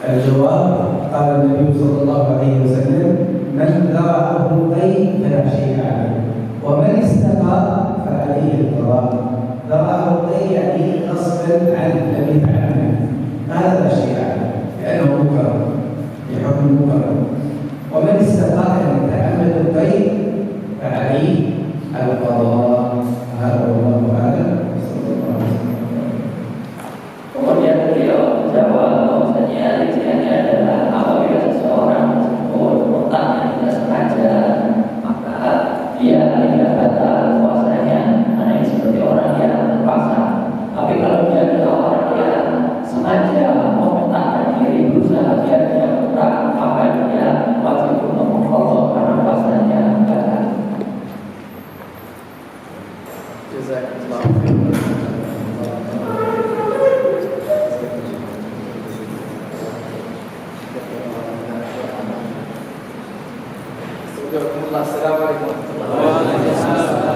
الجواب قال النبي صلى الله عليه وسلم من ذرأه القيء فلا شيء عليه ومن استقى فعليه القضاء. ذرأه القيء يعني غصبا عنه لم يتعمد هذا لا شيء عليه لأنه مكرم بحكم المكرم. ومن استقى أن يتعمد القيء فعليه القضاء. هذا والله أعلم. صلى الله عليه وسلم. Kemudian beliau jawab bahwasanya rinciannya adalah apabila seseorang tersebut muntah yang tidak sengaja, maka dia tidak batal puasanya, hanya seperti orang yang terpaksa. Tapi kalau dia adalah orang yang sengaja memuntahkan diri, berusaha biar dia muntah, maka dia wajib untuk mengqadha karena puasanya batal. Jazakallah. Assalamualaikum warahmatullahi wabarakatuh.